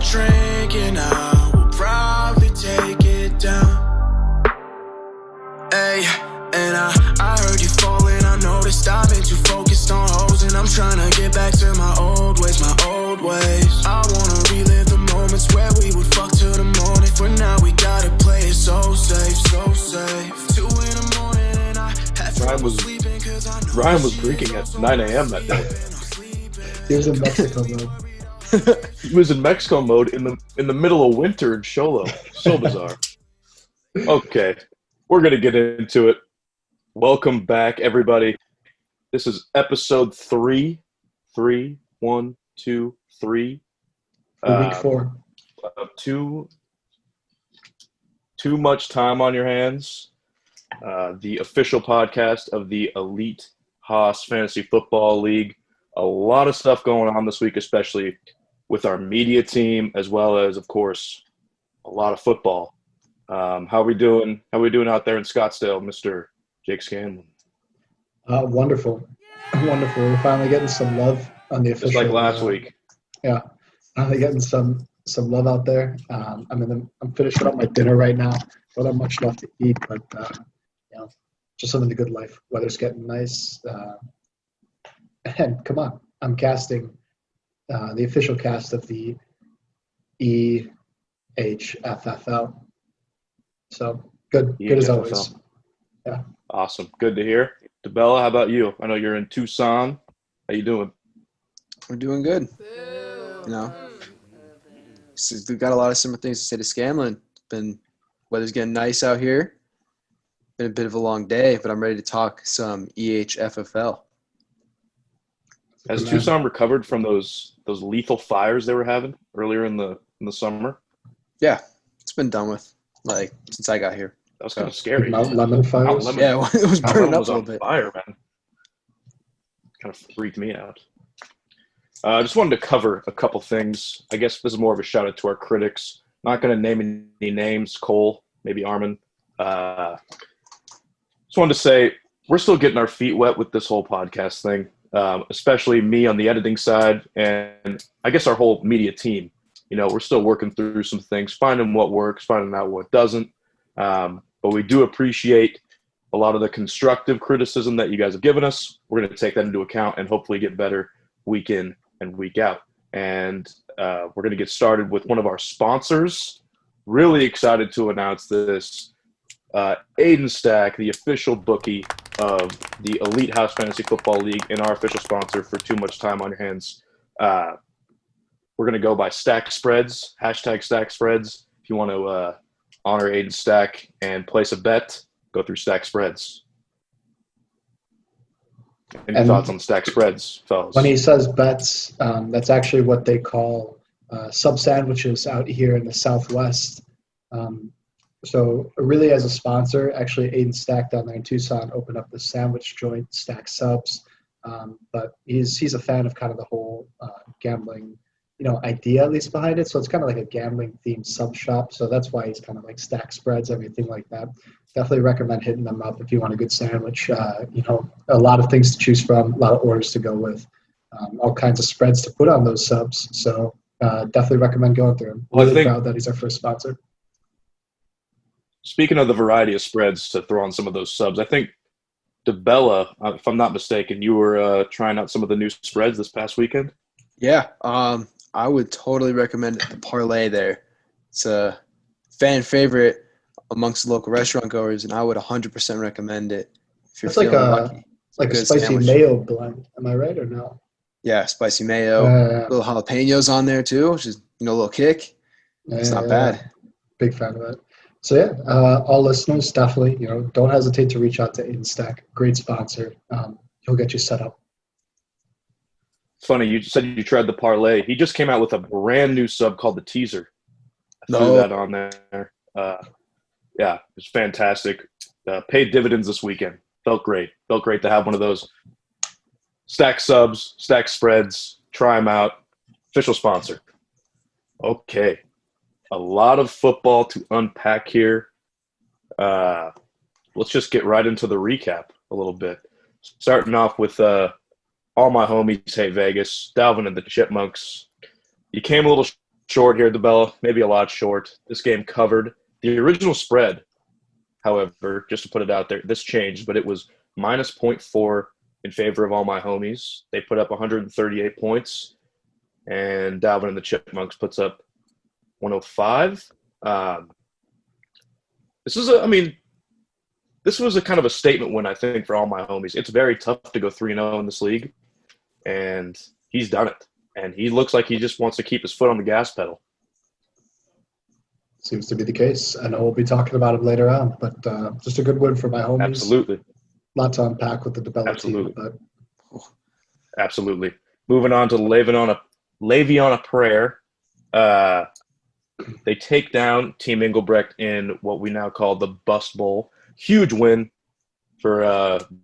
drink and I will probably take it down. Hey, and I heard you falling. I noticed I've been too focused on hoes, and I'm trying to get back to my old ways, my old ways. I wanna relive the moments where we would fuck till the morning. For now we gotta play it so safe, so safe. 2 in the morning and I have trouble sleeping 'cause I know Ryan was drinking at 9 a.m. that day. He was in Mexico mode. He was in Mexico mode in the middle of winter in Sholo. So bizarre. Okay, we're gonna get into it. Welcome back, everybody. This is episode 3. 3, 1, 2, 3. Week 4. Too much time on your hands. The official podcast of the Elite Haas Fantasy Football League. A lot of stuff going on this week, especially with our media team, as well as, of course, a lot of football. How we doing? How we doing out there in Scottsdale, Mr. Jake Scanlon? Wonderful. Wonderful. We're finally getting some love on the official. Just like last week. Yeah. Finally getting some love out there. I'm finishing up my dinner right now. Don't have much left to eat, but just living the good life. Weather's getting nice. And come on, I'm casting the official cast of the EHFFL. So good as always. Yeah. Awesome. Good to hear. DeBella, how about you? I know you're in Tucson. How you doing? We're doing good. You know, we've got a lot of similar things to say to Scanlon. Weather's getting nice out here. Been a bit of a long day, but I'm ready to talk some EHFFL. Has Tucson recovered from those lethal fires they were having earlier in the summer? Yeah, it's been done with, since I got here. That was kind of scary. Mount Lemon fires? Yeah, it was burning up a little bit. Fire, man. Kind of freaked me out. I just wanted to cover a couple things. I guess this is more of a shout out to our critics. Not going to name any names. Cole, maybe Armin. Just wanted to say we're still getting our feet wet with this whole podcast thing. Especially me on the editing side, and I guess our whole media team. You know, we're still working through some things, finding what works, finding out what doesn't. But we do appreciate a lot of the constructive criticism that you guys have given us. We're going to take that into account and hopefully get better week in and week out. And we're going to get started with one of our sponsors. Really excited to announce this. Aiden Stack, the official bookie of the Elite House Fantasy Football League and our official sponsor for Too Much Time on Your Hands. We're going to go by Stack Spreads, hashtag Stack Spreads. If you want to honor Aiden Stack and place a bet, go through Stack Spreads. Any thoughts on Stack Spreads, fellas? When he says bets, that's actually what they call sub sandwiches out here in the Southwest. So really as a sponsor, actually Aiden Stack down there in Tucson opened up the sandwich joint, Stack Subs. But he's a fan of kind of the whole gambling, idea at least behind it. So it's kind of like a gambling themed sub shop. So that's why he's kind of like Stack Spreads, everything like that. Definitely recommend hitting them up if you want a good sandwich. A lot of things to choose from, a lot of orders to go with, all kinds of spreads to put on those subs. So definitely recommend going through them. Really proud that he's our first sponsor. Speaking of the variety of spreads to throw on some of those subs, I think DeBella, if I'm not mistaken, you were trying out some of the new spreads this past weekend? Yeah, I would totally recommend the parlay there. It's a fan favorite amongst the local restaurant goers, and I would 100% recommend it if you're feeling lucky. It's like a spicy sandwich. Mayo blend. Am I right or no? Yeah, spicy mayo. Little jalapenos on there too, which is, a little kick. It's not bad. Big fan of it. So yeah, all listeners, definitely, don't hesitate to reach out to Aiden Stack. Great sponsor. He'll get you set up. It's funny, you said you tried the parlay. He just came out with a brand new sub called the Teaser. I threw that on there. Yeah, it's fantastic. Paid dividends this weekend. Felt great. Felt great to have one of those. Stack subs, Stack Spreads. Try them out. Official sponsor. Okay. A lot of football to unpack here. Let's just get right into the recap a little bit. Starting off with all my homies hate Vegas, Dalvin and the Chipmunks. You came a little short here, DeBella, maybe a lot short. This game covered. The original spread, however, just to put it out there, this changed, but it was minus 0.4 in favor of all my homies. They put up 138 points, and Dalvin and the Chipmunks puts up 105. This was a kind of a statement win, I think, for all my homies. It's very tough to go 3-0 in this league, and he's done it. And he looks like he just wants to keep his foot on the gas pedal. Seems to be the case. I know we'll be talking about him later on, but just a good win for my homies. Absolutely. A lot to unpack with the development team. But... Absolutely. Moving on to Le'Veon a Prayer. They take down Team Engelbrecht in what we now call the Bust Bowl. Huge win for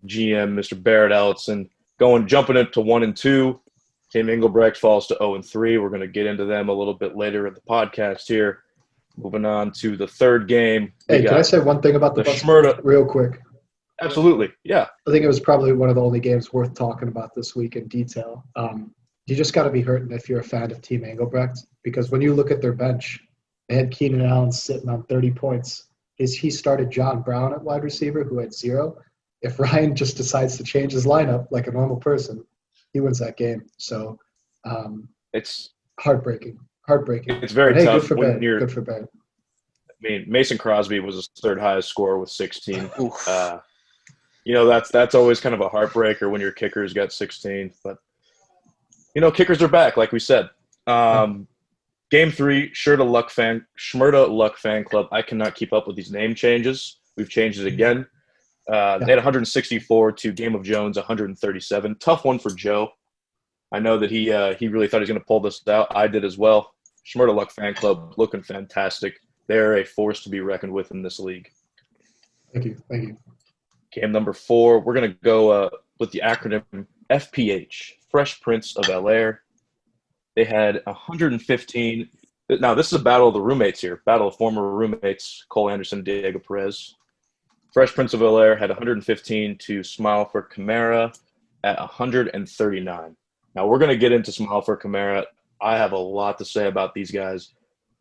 GM Mr. Barrett Ellison. Jumping into 1-2. Team Engelbrecht falls to 0-3. We're going to get into them a little bit later in the podcast here. Moving on to the third game. Hey, can I say one thing about the Bust Bowl real quick? Absolutely, yeah. I think it was probably one of the only games worth talking about this week in detail. You just got to be hurting if you're a fan of Team Engelbrecht, because when you look at their bench, they had Keenan Allen sitting on 30 points. He started John Brown at wide receiver, who had 0. If Ryan just decides to change his lineup like a normal person, he wins that game. So it's heartbreaking. It's very tough. Good for Ben. Good for Ben. I mean, Mason Crosby was his third highest scorer with 16. That's always kind of a heartbreaker when your kicker's got 16. But kickers are back, like we said. Game 3, Schmerda Luck Fan Club. I cannot keep up with these name changes. We've changed it again. They had 164 to Game of Jones 137. Tough one for Joe. I know that he really thought he was going to pull this out. I did as well. Schmerda Luck Fan Club looking fantastic. They're a force to be reckoned with in this league. Thank you. Game number 4, we're going to go with the acronym FPH, Fresh Prince of Bel-Air. They had 115. Now, this is a battle of the roommates here, battle of former roommates, Cole Anderson and Diego Perez. Fresh Prince of Bel-Air had 115 to Smile for Camara at 139. Now, we're going to get into Smile for Camara. I have a lot to say about these guys.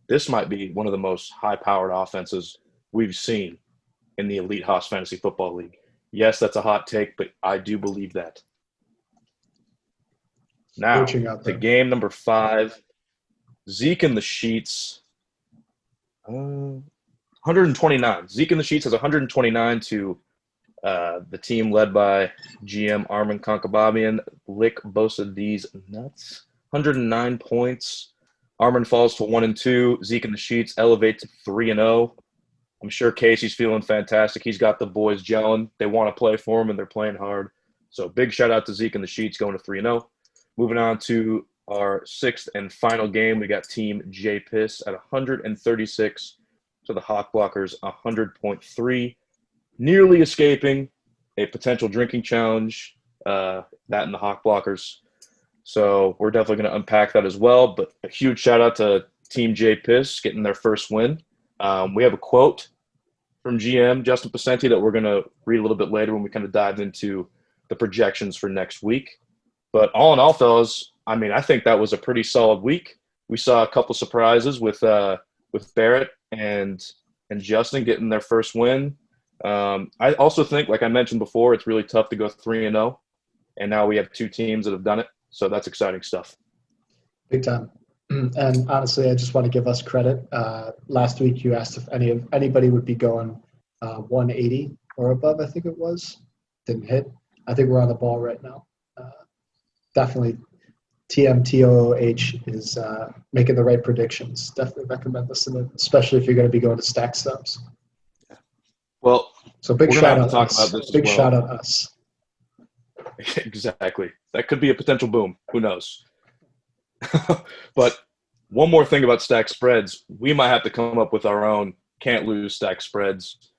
This might be one of the most high-powered offenses we've seen in the Elite Haas Fantasy Football League. Yes, that's a hot take, but I do believe that. Now, to game number 5, Zeke in the Sheets, 129. Zeke in the Sheets has 129 to the team led by GM Armin Conkababian, Lick Bosa D's Nuts. 109 points. Armin falls to 1-2. Zeke in the Sheets elevate to 3-0. I'm sure Casey's feeling fantastic. He's got the boys gelling. They want to play for him, and they're playing hard. So big shout-out to Zeke in the Sheets going to 3-0. Moving on to our 6th and final game, we got Team J Piss at 136 to the Hawk Blockers 100.3, nearly escaping a potential drinking challenge, that and the Hawk Blockers. So we're definitely going to unpack that as well. But a huge shout-out to Team J Piss getting their first win. We have a quote from GM Justin Pacenti that we're going to read a little bit later when we kind of dive into the projections for next week. But all in all, fellas, I mean, I think that was a pretty solid week. We saw a couple surprises with Barrett and Justin getting their first win. I also think, like I mentioned before, it's really tough to go 3-0, and now we have 2 teams that have done it. So that's exciting stuff. Big time. And honestly, I just want to give us credit. Last week, you asked if anybody would be going 180 or above. I think it was. Didn't hit. I think we're on the ball right now. Definitely TMTOOH is making the right predictions. Definitely recommend listening, especially if you're going to be going to stack subs. Well, so big shout out talk us. About this big as well. Shout out us. Exactly. That could be a potential boom. Who knows? But one more thing about stack spreads, we might have to come up with our own can't lose stack spreads.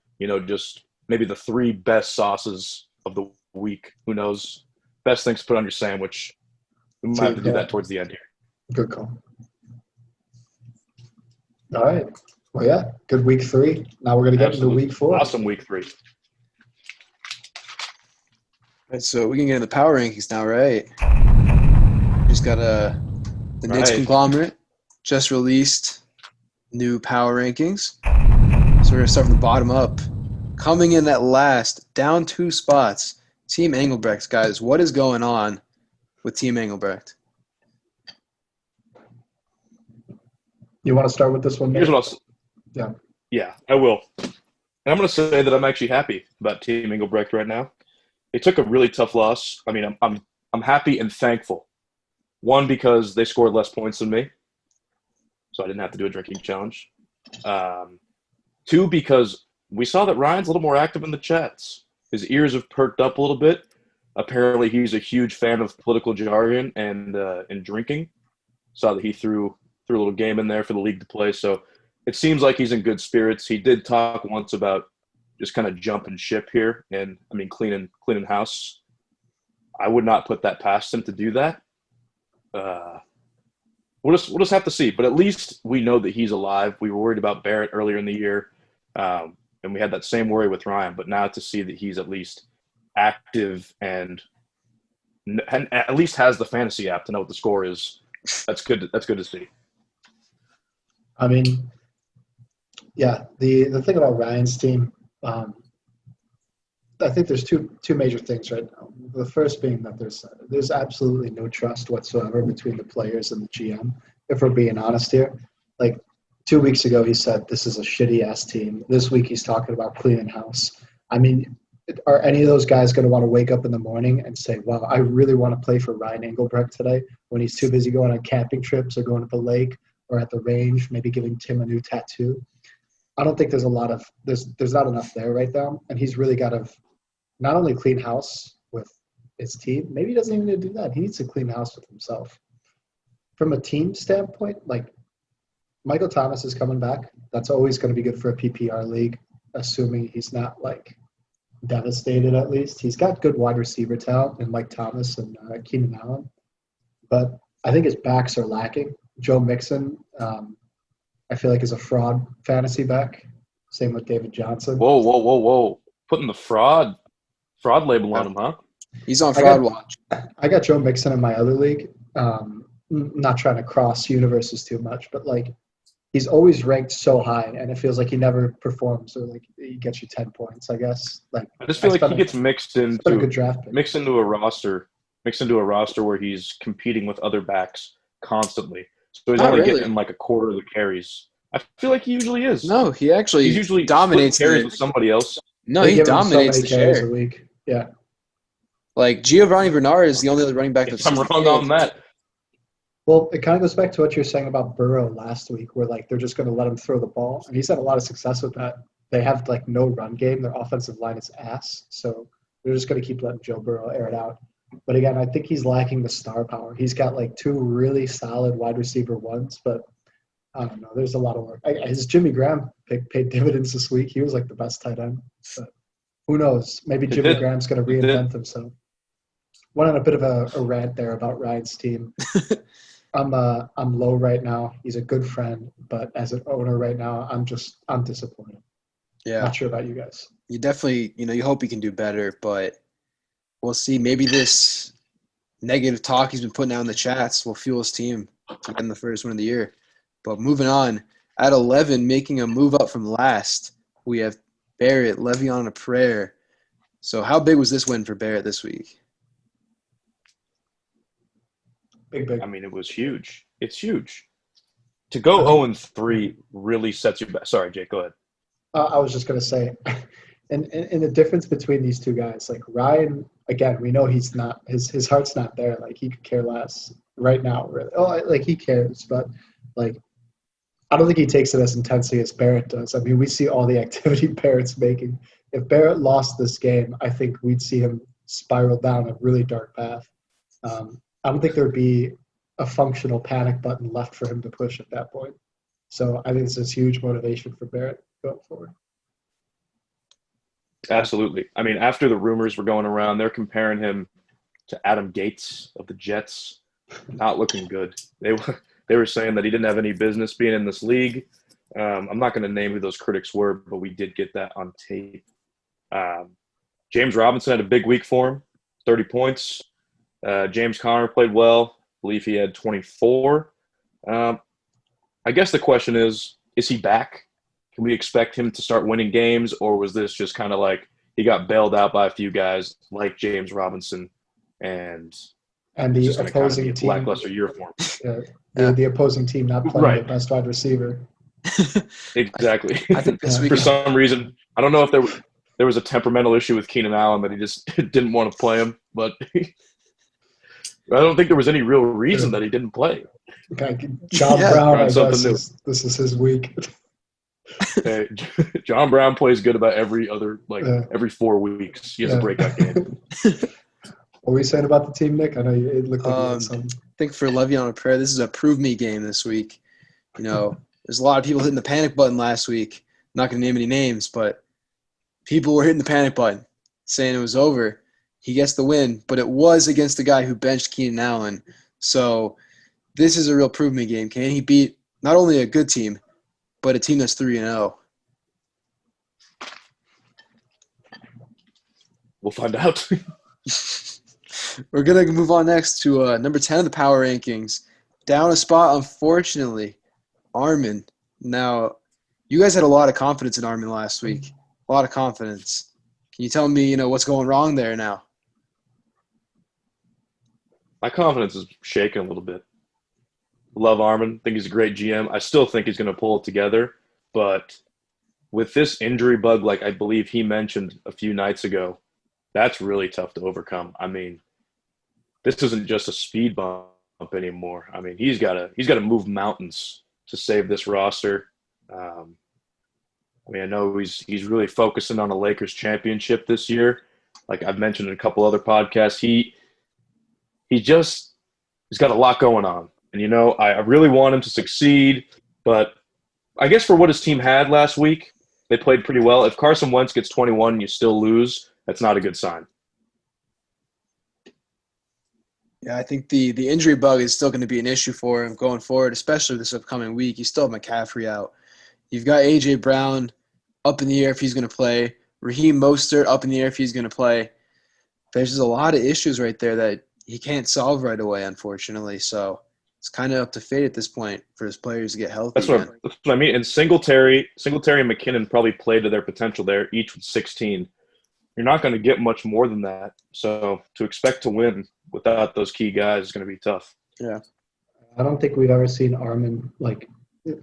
Just maybe the 3 best sauces of the week. Who knows? Best things to put on your sandwich. We might have to do that towards the end here. Good call. All right. Well, yeah, good week 3. Now we're going to get into week 4. Awesome week 3. All right, so we can get into the power rankings now, right? Just got the Nidds conglomerate. just released new power rankings. So we're going to start from the bottom up. Coming in at last, down 2 spots, Team Engelbrecht, guys. What is going on with Team Engelbrecht? You want to start with this one, Here's Nate? what Yeah, I will. And I'm going to say that I'm actually happy about Team Engelbrecht right now. They took a really tough loss. I mean, I'm happy and thankful. One, because they scored less points than me, so I didn't have to do a drinking challenge. 2, because we saw that Ryan's a little more active in the chats. His ears have perked up a little bit. Apparently, he's a huge fan of political jargon and drinking. Saw that he threw a little game in there for the league to play. So it seems like he's in good spirits. He did talk once about just kind of jumping ship here and, I mean, cleaning house. I would not put that past him to do that. We'll just have to see. But at least we know that he's alive. We were worried about Barrett earlier in the year, and we had that same worry with Ryan. But now to see that he's at least active and at least has the fantasy app to know what the score is, that's good to see. I mean, yeah, the thing about Ryan's team, I think there's two major things right now. The first being that there's absolutely no trust whatsoever between the players and the GM, if we're being honest here. Like 2 weeks ago, he said this is a shitty-ass team. This week, he's talking about cleaning house. I mean, are any of those guys going to want to wake up in the morning and say, wow, I really want to play for Ryan Engelbrecht today when he's too busy going on camping trips or going to the lake or at the range, maybe giving Tim a new tattoo? I don't think there's not enough there right now. And he's really got to not only clean house with his team, maybe he doesn't even need to do that. He needs to clean house with himself. From a team standpoint, like Michael Thomas is coming back. That's always going to be good for a PPR league, assuming he's not like devastated at least. He's got good wide receiver talent in Mike Thomas and Keenan Allen. But I think his backs are lacking. Joe Mixon, I feel like, is a fraud fantasy back. Same with David Johnson. Whoa. Putting the fraud label on him, huh? He's on fraud watch. I got Joe Mixon in my other league. Not trying to cross universes too much, but like he's always ranked so high, and it feels like he never performs, or like he gets you 10 points, I guess. Like I just feel like he gets mixed into a good draft pick. mixed into a roster where he's competing with other backs constantly. So he's only getting like a quarter of the carries. I feel like he usually is. No, he actually he's usually dominates carries with somebody else. No, he dominates the share. A week. Yeah. Like Giovanni Bernard is the only other running back that's I'm wrong on that. Well, it kind of goes back to what you were saying about Burrow last week, where like they're just going to let him throw the ball, and he's had a lot of success with that. They have like no run game; their offensive line is ass, so they're just going to keep letting Joe Burrow air it out. But again, I think he's lacking the star power. He's got like 2 really solid wide receiver ones, but I don't know. There's a lot of work. His Jimmy Graham pick paid dividends this week. He was like the best tight end, but who knows? Maybe Jimmy Graham's going to reinvent himself. Went on a bit of a rant there about Ryan's team. I'm low right now. He's a good friend, but as an owner right now, I'm disappointed. Yeah. Not sure about you guys. You definitely, you hope he can do better, but we'll see. Maybe this negative talk he's been putting out in the chats will fuel his team to get the first win of the year. But moving on, at 11, making a move up from last, we have Barrett, Le'Veon on a prayer. So how big was this win for Barrett this week? Big. I mean, it was huge. It's huge. To go 0-3 really sets you back. Sorry, Jake, go ahead. I was just going to say, and the difference between these two guys, like Ryan, again, we know he's not, his heart's not there. Like he could care less right now, really. Like he cares, but like, I don't think he takes it as intensely as Barrett does. I mean, we see all the activity Barrett's making. If Barrett lost this game, I think we'd see him spiral down a really dark path. I don't think there'd be a functional panic button left for him to push at that point. So I think this is huge motivation for Barrett going forward. Absolutely. I mean, after the rumors were going around, they're comparing him to Adam Gates of the Jets. Not looking good. They were saying that he didn't have any business being in this league. I'm not going to name who those critics were, but we did get that on tape. James Robinson had a big week for him, 30 points. James Conner played well. I believe he had 24. I guess the question is he back? Can we expect him to start winning games, or was this just kind of like he got bailed out by a few guys like James Robinson and And it's the just going to kind of be opposing a team, lackluster year for him? the opposing team not playing Right. their best wide receiver. Exactly. I think this week For some reason, I don't know if there was a temperamental issue with Keenan Allen that he just didn't want to play him, but I don't think there was any real reason that he didn't play. Okay. John Yeah, Brown, I trying guess, something new. this is his week. Hey, John Brown plays good about every 4 weeks. He has a Yeah. breakout game. What were you saying about the team, Nick? I know it looked like you had I something. think for Le'Veon and Prayer, this is a prove me game this week. You know, there's a lot of people hitting the panic button last week. I'm not going to name any names, but people were hitting the panic button, saying it was over. He gets the win, but it was against the guy who benched Keenan Allen. So this is a real prove me game. Can he beat not only a good team, but a team that's 3-0? We'll find out. We're going to move on next to number 10 of the power rankings. Down a spot, unfortunately, Armin. Now, you guys had a lot of confidence in Armin last week. A lot of confidence. Can you tell me, what's going wrong there now? My confidence is shaking a little bit. Love Armin. Think he's a great GM. I still think he's going to pull it together. But with this injury bug, like I believe he mentioned a few nights ago, that's really tough to overcome. I mean, this isn't just a speed bump anymore. I mean, he's got to move mountains to save this roster. I know he's really focusing on a Lakers championship this year. Like I've mentioned in a couple other podcasts, he's got a lot going on. And, I really want him to succeed. But I guess for what his team had last week, they played pretty well. If Carson Wentz gets 21 and you still lose, that's not a good sign. Yeah, I think the injury bug is still going to be an issue for him going forward, especially this upcoming week. You still have McCaffrey out. You've got A.J. Brown up in the air if he's going to play. Raheem Mostert up in the air if he's going to play. There's just a lot of issues right there that he can't solve right away, unfortunately. So it's kind of up to fate at this point for his players to get healthy. That's what I mean. And Singletary and McKinnon probably played to their potential there, each with 16. You're not going to get much more than that. So to expect to win without those key guys is going to be tough. Yeah. I don't think we've ever seen Armin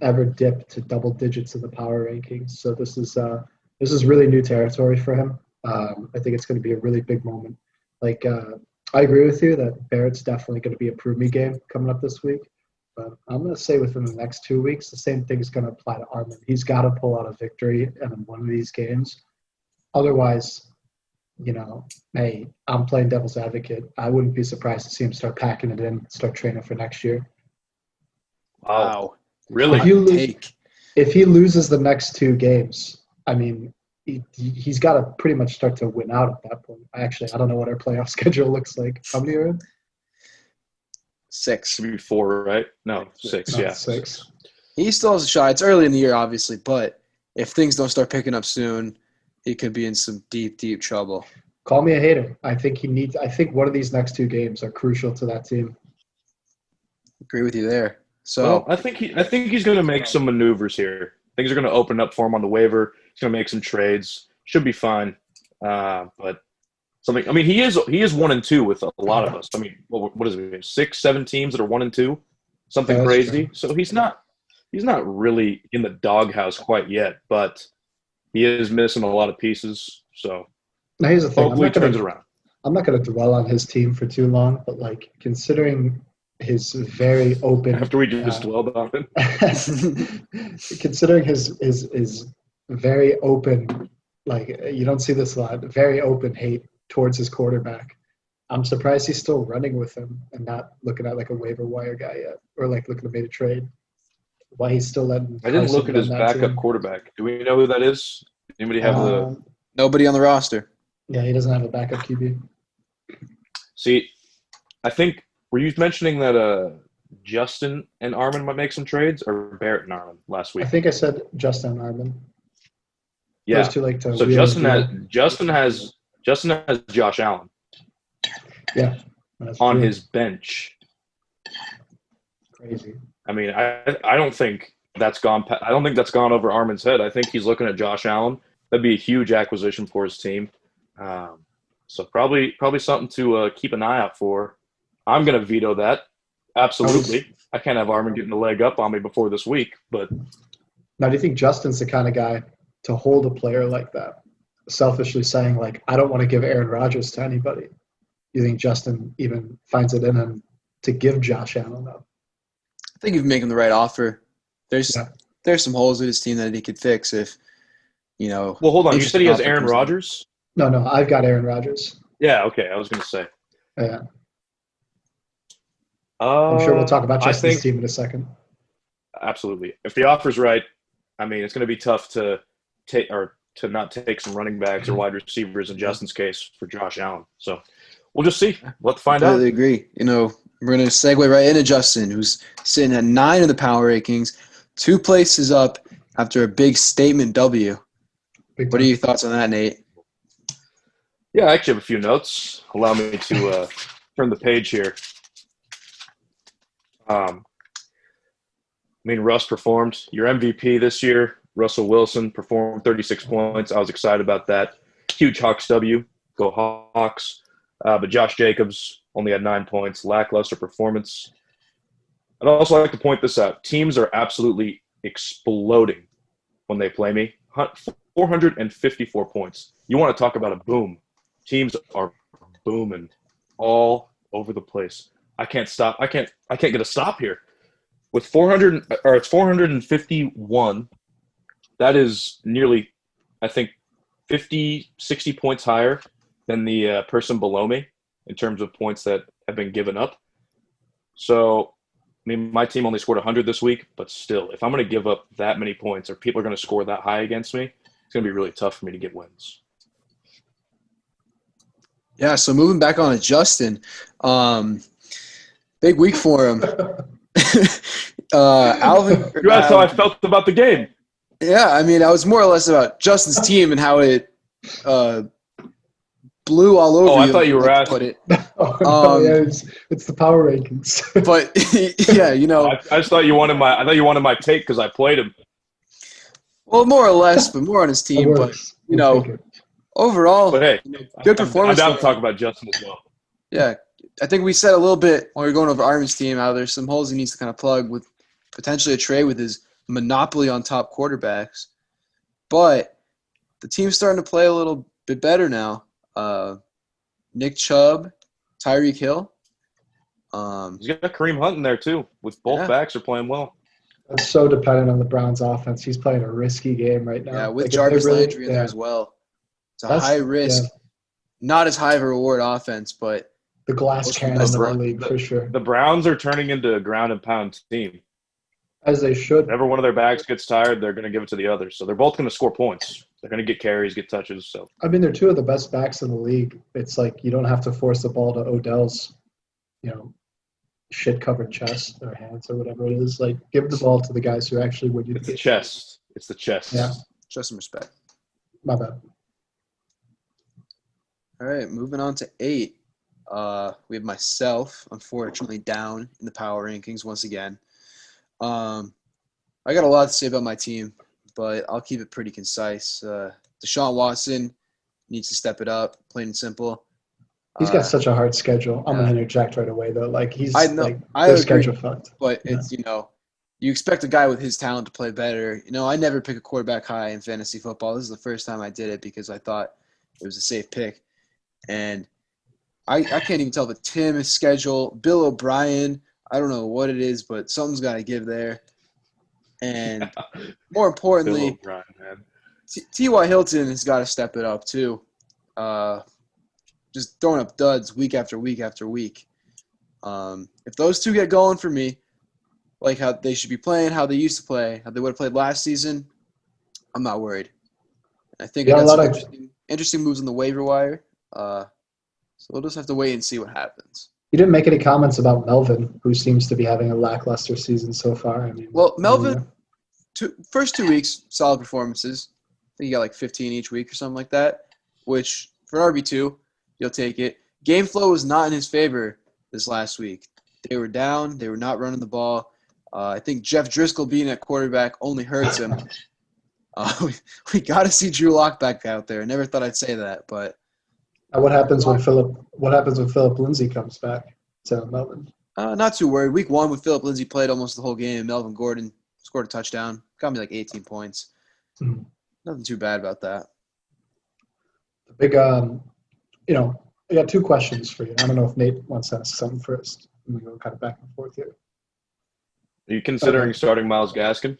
ever dip to double digits in the power rankings. So this is really new territory for him. I think it's going to be a really big moment. I agree with you that Barrett's definitely going to be a prove me game coming up this week. But I'm going to say within the next 2 weeks, the same thing is going to apply to Armin. He's got to pull out a victory in one of these games. Otherwise, hey, I'm playing devil's advocate. I wouldn't be surprised to see him start packing it in, start training for next year. Wow. Really? If he loses the next 2 games, I mean, he's got to pretty much start to win out at that point. I don't know what our playoff schedule looks like. How many are in? 6. Should be 4, right? No, 6. Yeah, 6. He still has a shot. It's early in the year, obviously, but if things don't start picking up soon, he could be in some deep, deep trouble. Call me a hater. I think one of these next 2 games are crucial to that team. Agree with you there. So well, I think he's going to make some maneuvers here. Things are going to open up for him on the waiver. He's going to make some trades. Should be fine. But something. I mean, he is 1-2 with a lot of us. I mean, what is it? 6, 7 teams that are 1-2, something That's crazy. true. So he's not really in the doghouse quite yet, but he is missing a lot of pieces. So Now here's the thing. hopefully he turns around. I'm not going to dwell on his team for too long, but considering his very open After we just dwelled on it. considering his very open, you don't see this a lot, very open hate towards his quarterback. I'm surprised he's still running with him and not looking at a waiver wire guy yet, or looking to make a trade. Why he's still letting I didn't Carson look at his run that backup team. quarterback. Do we know who that is? Anybody have nobody on the roster. Yeah, he doesn't have a backup QB. See, I think, were you mentioning that Justin and Armin might make some trades, or Barrett and Armin last week? I think I said Justin Armin. Yeah. Those two to So wheel Justin has Josh Allen yeah, on his bench. crazy. I mean, I don't think that's gone. I don't think that's gone over Armin's head. I think he's looking at Josh Allen. That'd be a huge acquisition for his team. So probably something to keep an eye out for. I'm going to veto that. Absolutely. I can't have Armin getting a leg up on me before this week. But now, do you think Justin's the kind of guy to hold a player like that? Selfishly saying, like, I don't want to give Aaron Rodgers to anybody. You think Justin even finds it in him to give Josh Allen up? I think you're making the right offer. There's some holes in his team that he could fix if, Well, hold on. You said he has Aaron Rodgers? No, I've got Aaron Rodgers. Yeah, okay. I was going to say. Yeah. I'm sure we'll talk about Justin's team in a second. Absolutely. If the offer's right, I mean, it's going to be tough to take or to not take some running backs or wide receivers in Justin's case for Josh Allen. So we'll just see. We'll have to find out. I completely agree. We're going to segue right into Justin, who's sitting at 9 in the power rankings, 2 places up after a big statement W. What are your thoughts on that, Nate? Yeah, I actually have a few notes. Allow me to turn the page here. Russ performed. Your MVP this year, Russell Wilson, performed 36 points. I was excited about that. Huge Hawks W. Go Hawks. But Josh Jacobs only had 9 points. Lackluster performance. I'd also like to point this out. Teams are absolutely exploding when they play me. 454 points. You want to talk about a boom. Teams are booming all over the place. I can't stop. I can't get a stop here. With 451, that is nearly, I think, 50, 60 points higher than the person below me in terms of points that have been given up. So, my team only scored 100 this week, but still, if I'm going to give up that many points or people are going to score that high against me, it's going to be really tough for me to get wins. Yeah, so moving back on to Justin, big week for him. Alvin. That's how I felt about the game. Yeah, I was more or less about Justin's team and how it blew all over. I thought you were asking. It's the power rankings. But yeah, I just thought you wanted my take because I played him. Well, more or less, but more on his team. But overall, but hey, good performance. I'm down to talk about Justin as well. Yeah, I think we said a little bit when we were going over Armin's team how there's some holes he needs to kind of plug with potentially a trade with his monopoly on top quarterbacks. But the team's starting to play a little bit better now. Nick Chubb, Tyreek Hill. He's got Kareem Hunt in there too, with both backs are playing well. It's so dependent on the Browns' offense. He's playing a risky game right now. Yeah, with Jarvis Landry in there as well. It's a high risk, not as high of a reward offense, but the glass cannon of the league for sure. The Browns are turning into a ground and pound team. As they should. Whenever one of their backs gets tired, they're going to give it to the other. So they're both going to score points. They're going to get carries, get touches. So they're 2 of the best backs in the league. It's like you don't have to force the ball to Odell's, shit-covered chest or hands or whatever it is. Like, give the ball to the guys who actually would use it. It's the chest. It's the chest. Yeah. Show some respect. My bad. All right, moving on to 8. We have myself, unfortunately, down in the power rankings once again. I got a lot to say about my team, but I'll keep it pretty concise. Deshaun Watson needs to step it up, plain and simple. He's got such a hard schedule. I'm going to interject right away, though. Like, I know, their schedule fucked. But it's, you expect a guy with his talent to play better. I never pick a quarterback high in fantasy football. This is the first time I did it because I thought it was a safe pick. And I can't even tell the Tim schedule. Bill O'Brien, I don't know what it is, but something's got to give there. And more importantly, T.Y. Hilton has got to step it up too. Just throwing up duds week after week after week. If those two get going for me, like how they should be playing, how they used to play, how they would have played last season, I'm not worried. I think I got some interesting moves on the waiver wire. So we'll just have to wait and see what happens. You didn't make any comments about Melvin, who seems to be having a lackluster season so far. Melvin, first 2 weeks, solid performances. I think he got like 15 each week or something like that, which for an RB2, you'll take it. Game flow was not in his favor this last week. They were down. They were not running the ball. I think Jeff Driscoll being at quarterback only hurts him. We got to see Drew Lock back out there. I never thought I'd say that, but What happens when Philip Lindsay comes back to Melbourne? not too worried. Week 1 with Philip Lindsay played almost the whole game. Melvin Gordon scored a touchdown. Got me like 18 points. Mhm. Nothing too bad about that. The big, I got 2 questions for you. I don't know if Nate wants to ask something first. I'm going to go kind of back and forth here. Are you considering Okay. starting Myles Gaskin?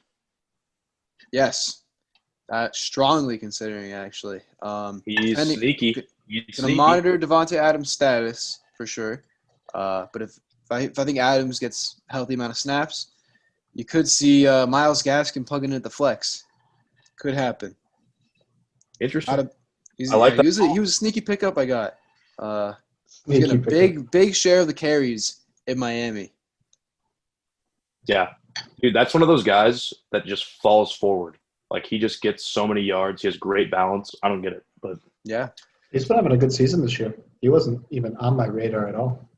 Yes. Strongly considering, actually. He's depending- sneaky. He's Going to sneaky. monitor Devontae Adams' status for sure. But if I think Adams gets a healthy amount of snaps, you could see Myles Gaskin plugging in at the flex. Could happen. Interesting. He's, I like that. He was a sneaky pickup I got. He's Sneaky getting a pickup. big share of the carries in Miami. Yeah. Dude, that's one of those guys that just falls forward. Like, he just gets so many yards. He has great balance. I don't get it, but Yeah. He's been having a good season this year. He wasn't even on my radar at all.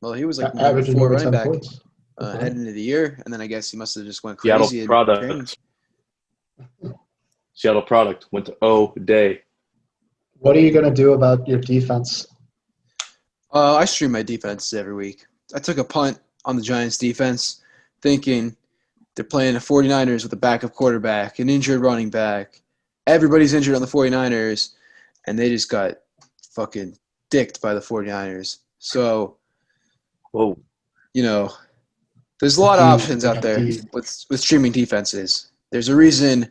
Well, he was like number Averaging 4 over running 10 back points. Okay. heading into the year, and then I guess he must have just went Seattle crazy in training. product went to O-Day. What are you going to do about your defense? I stream my defense every week. I took a punt on the Giants defense thinking they're playing the 49ers with a backup quarterback, an injured running back. Everybody's injured on the 49ers, and they just got fucking dicked by the 49ers. So, Whoa. there's a lot of Indeed, options out there indeed. with streaming defenses. There's a reason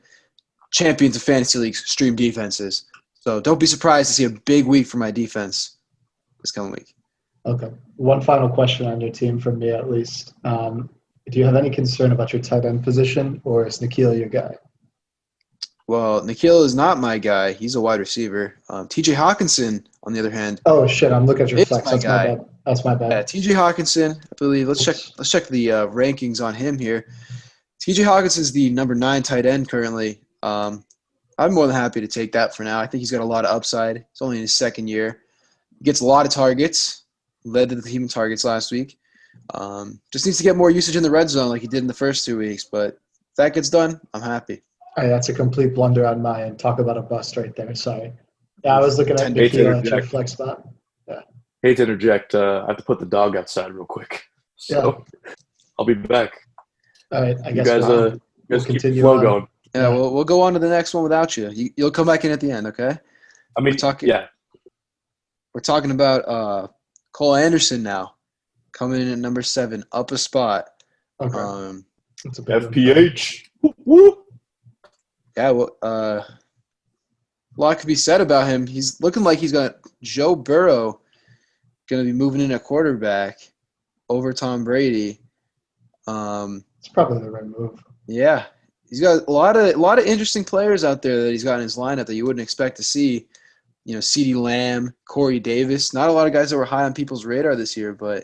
champions of fantasy leagues stream defenses. So don't be surprised to see a big week for my defense this coming week. Okay. One final question on your team from me, at least. Do you have any concern about your tight end position, or is Nikhil your guy? Well, Nikhil is not my guy. He's a wide receiver. TJ Hawkinson, on the other hand, Oh shit! I'm looking at your It's flex. my That's guy. my bad. That's my bad. TJ Hawkinson, I believe. Let's check the rankings on him here. TJ Hawkinson's the number 9 tight end currently. I'm more than happy to take that for now. I think he's got a lot of upside. He's only in his 2nd year. He gets a lot of targets. Led to the team in targets last week. Just needs to get more usage in the red zone like he did in the first 2 weeks. But if that gets done, I'm happy. All right, that's a complete blunder on my end. Talk about a bust right there. Sorry. Yeah, I was looking at Hate to Nikhil at your interject. flex spot. Hate to interject. I have to put the dog outside real quick. So I'll be back. All right, I You guess guys, we'll you guys keep the continue flow on. going. Yeah, Yeah. we'll go on to the next one without you. You'll come back in at the end, okay? I mean, We're talking- yeah. We're talking about Cole Anderson now, coming in at number 7, up a spot. Okay. That's a big one. FPH. Woo, woo. Yeah, well, a lot could be said about him. He's looking like he's got Joe Burrow going to be moving in at quarterback over Tom Brady. It's probably the right move. Yeah, he's got a lot of interesting players out there that he's got in his lineup that you wouldn't expect to see. CeeDee Lamb, Corey Davis. Not a lot of guys that were high on people's radar this year, but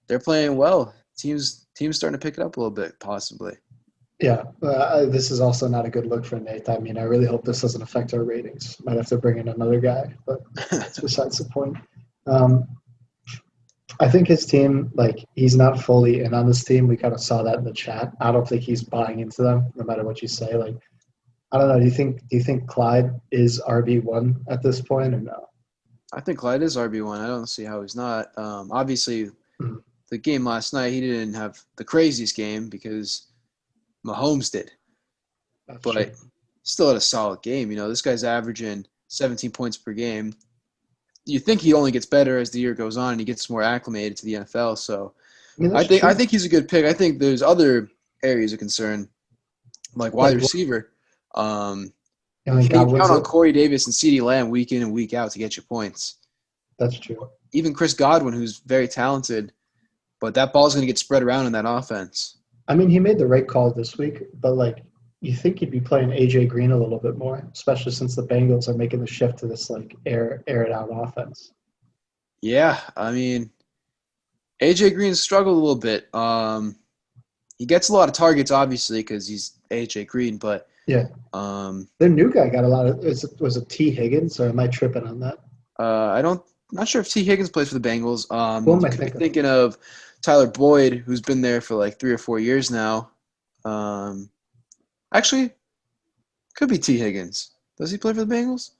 they're playing well. Teams starting to pick it up a little bit, possibly. Yeah, this is also not a good look for Nate. I mean, I really hope this doesn't affect our ratings. Might have to bring in another guy, but that's besides the point. I think his team, he's not fully in on this team. We kind of saw that in the chat. I don't think he's buying into them, no matter what you say. I don't know. Do you think Clyde is RB1 at this point or no? I think Clyde is RB1. I don't see how he's not. Obviously, the game last night, he didn't have the craziest game because Mahomes did. That's But true. still had a solid game. This guy's averaging 17 points per game. You think he only gets better as the year goes on and he gets more acclimated to the NFL. So I think he's a good pick. I think there's other areas of concern, like wide receiver. You can't count on Corey Davis and CeeDee Lamb week in and week out to get you points. That's true. Even Chris Godwin, who's very talented, but that ball's going to get spread around in that offense. I mean, he made the right call this week, but you think he'd be playing AJ Green a little bit more, especially since the Bengals are making the shift to this air it out offense. Yeah, I mean, AJ Green struggled a little bit. He gets a lot of targets, obviously, because he's AJ Green, but yeah, their new guy got a lot of. Was it T Higgins, or am I tripping on that? Not sure if T Higgins plays for the Bengals. Who am I You could be thinking? thinking of Tyler Boyd, who's been there for like 3 or 4 years now. Actually, could be T. Higgins. Does he play for the Bengals?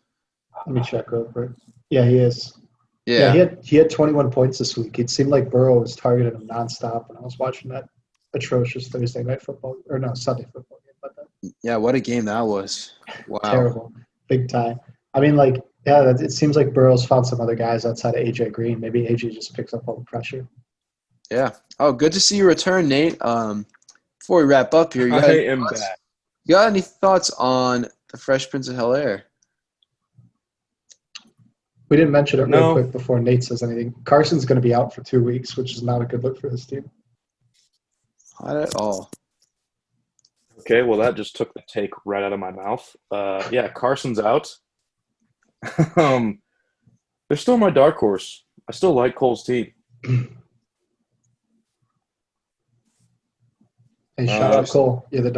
Let me check real quick. Yeah, he is. Yeah. He had 21 points this week. It seemed like Burrow was targeting him nonstop when I was watching that atrocious Thursday night football Sunday football game. But Yeah, what a game that was. Wow. terrible, big time. I mean, like, yeah, it seems like Burrow's found some other guys outside of AJ Green. Maybe AJ just picks up all the pressure. Yeah. Oh, good to see you return, Nate. Before we wrap up here, I am back. you got any thoughts on the Fresh Prince of Bel-Air? We didn't mention it real No. quick before Nate says anything. Carson's going to be out for 2 weeks, which is not a good look for this team. Not at all. Okay, well, that just took the take right out of my mouth. Yeah, Carson's out. They're still my dark horse. I still like Cole's team. Hey, shout out Cole. You're the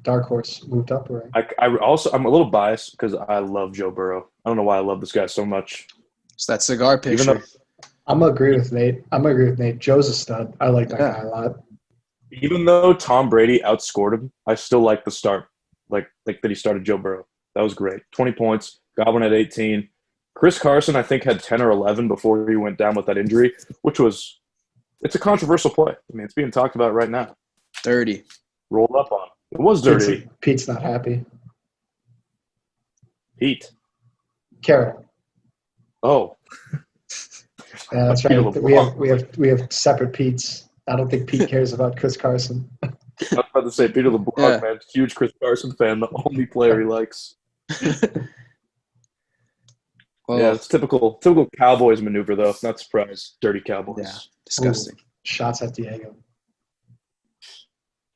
dark horse. Moved up, right? I'm a little biased because I love Joe Burrow. I don't know why I love this guy so much. It's that cigar picture. Even I'm going to agree with Nate. Joe's a stud. I like that guy a lot. Even though Tom Brady outscored him, I still like the start, like that he started Joe Burrow. That was great. 20 points. Godwin had 18. Chris Carson, I think, had 10 or 11 before he went down with that injury, it's a controversial play. I mean, it's being talked about right now. 30. Rolled up on him. It was dirty. Pete's not happy. Pete. Carol. Oh. Yeah, that's Peter right. LeBlanc. We have separate Pete's. I don't think Pete cares about Chris Carson. I was about to say Peter LeBlanc, man. Huge Chris Carson fan, the only player he likes. Well, yeah, it's typical Cowboys maneuver, though. Not surprised. Dirty Cowboys. Yeah, disgusting. Ooh, shots at Diego.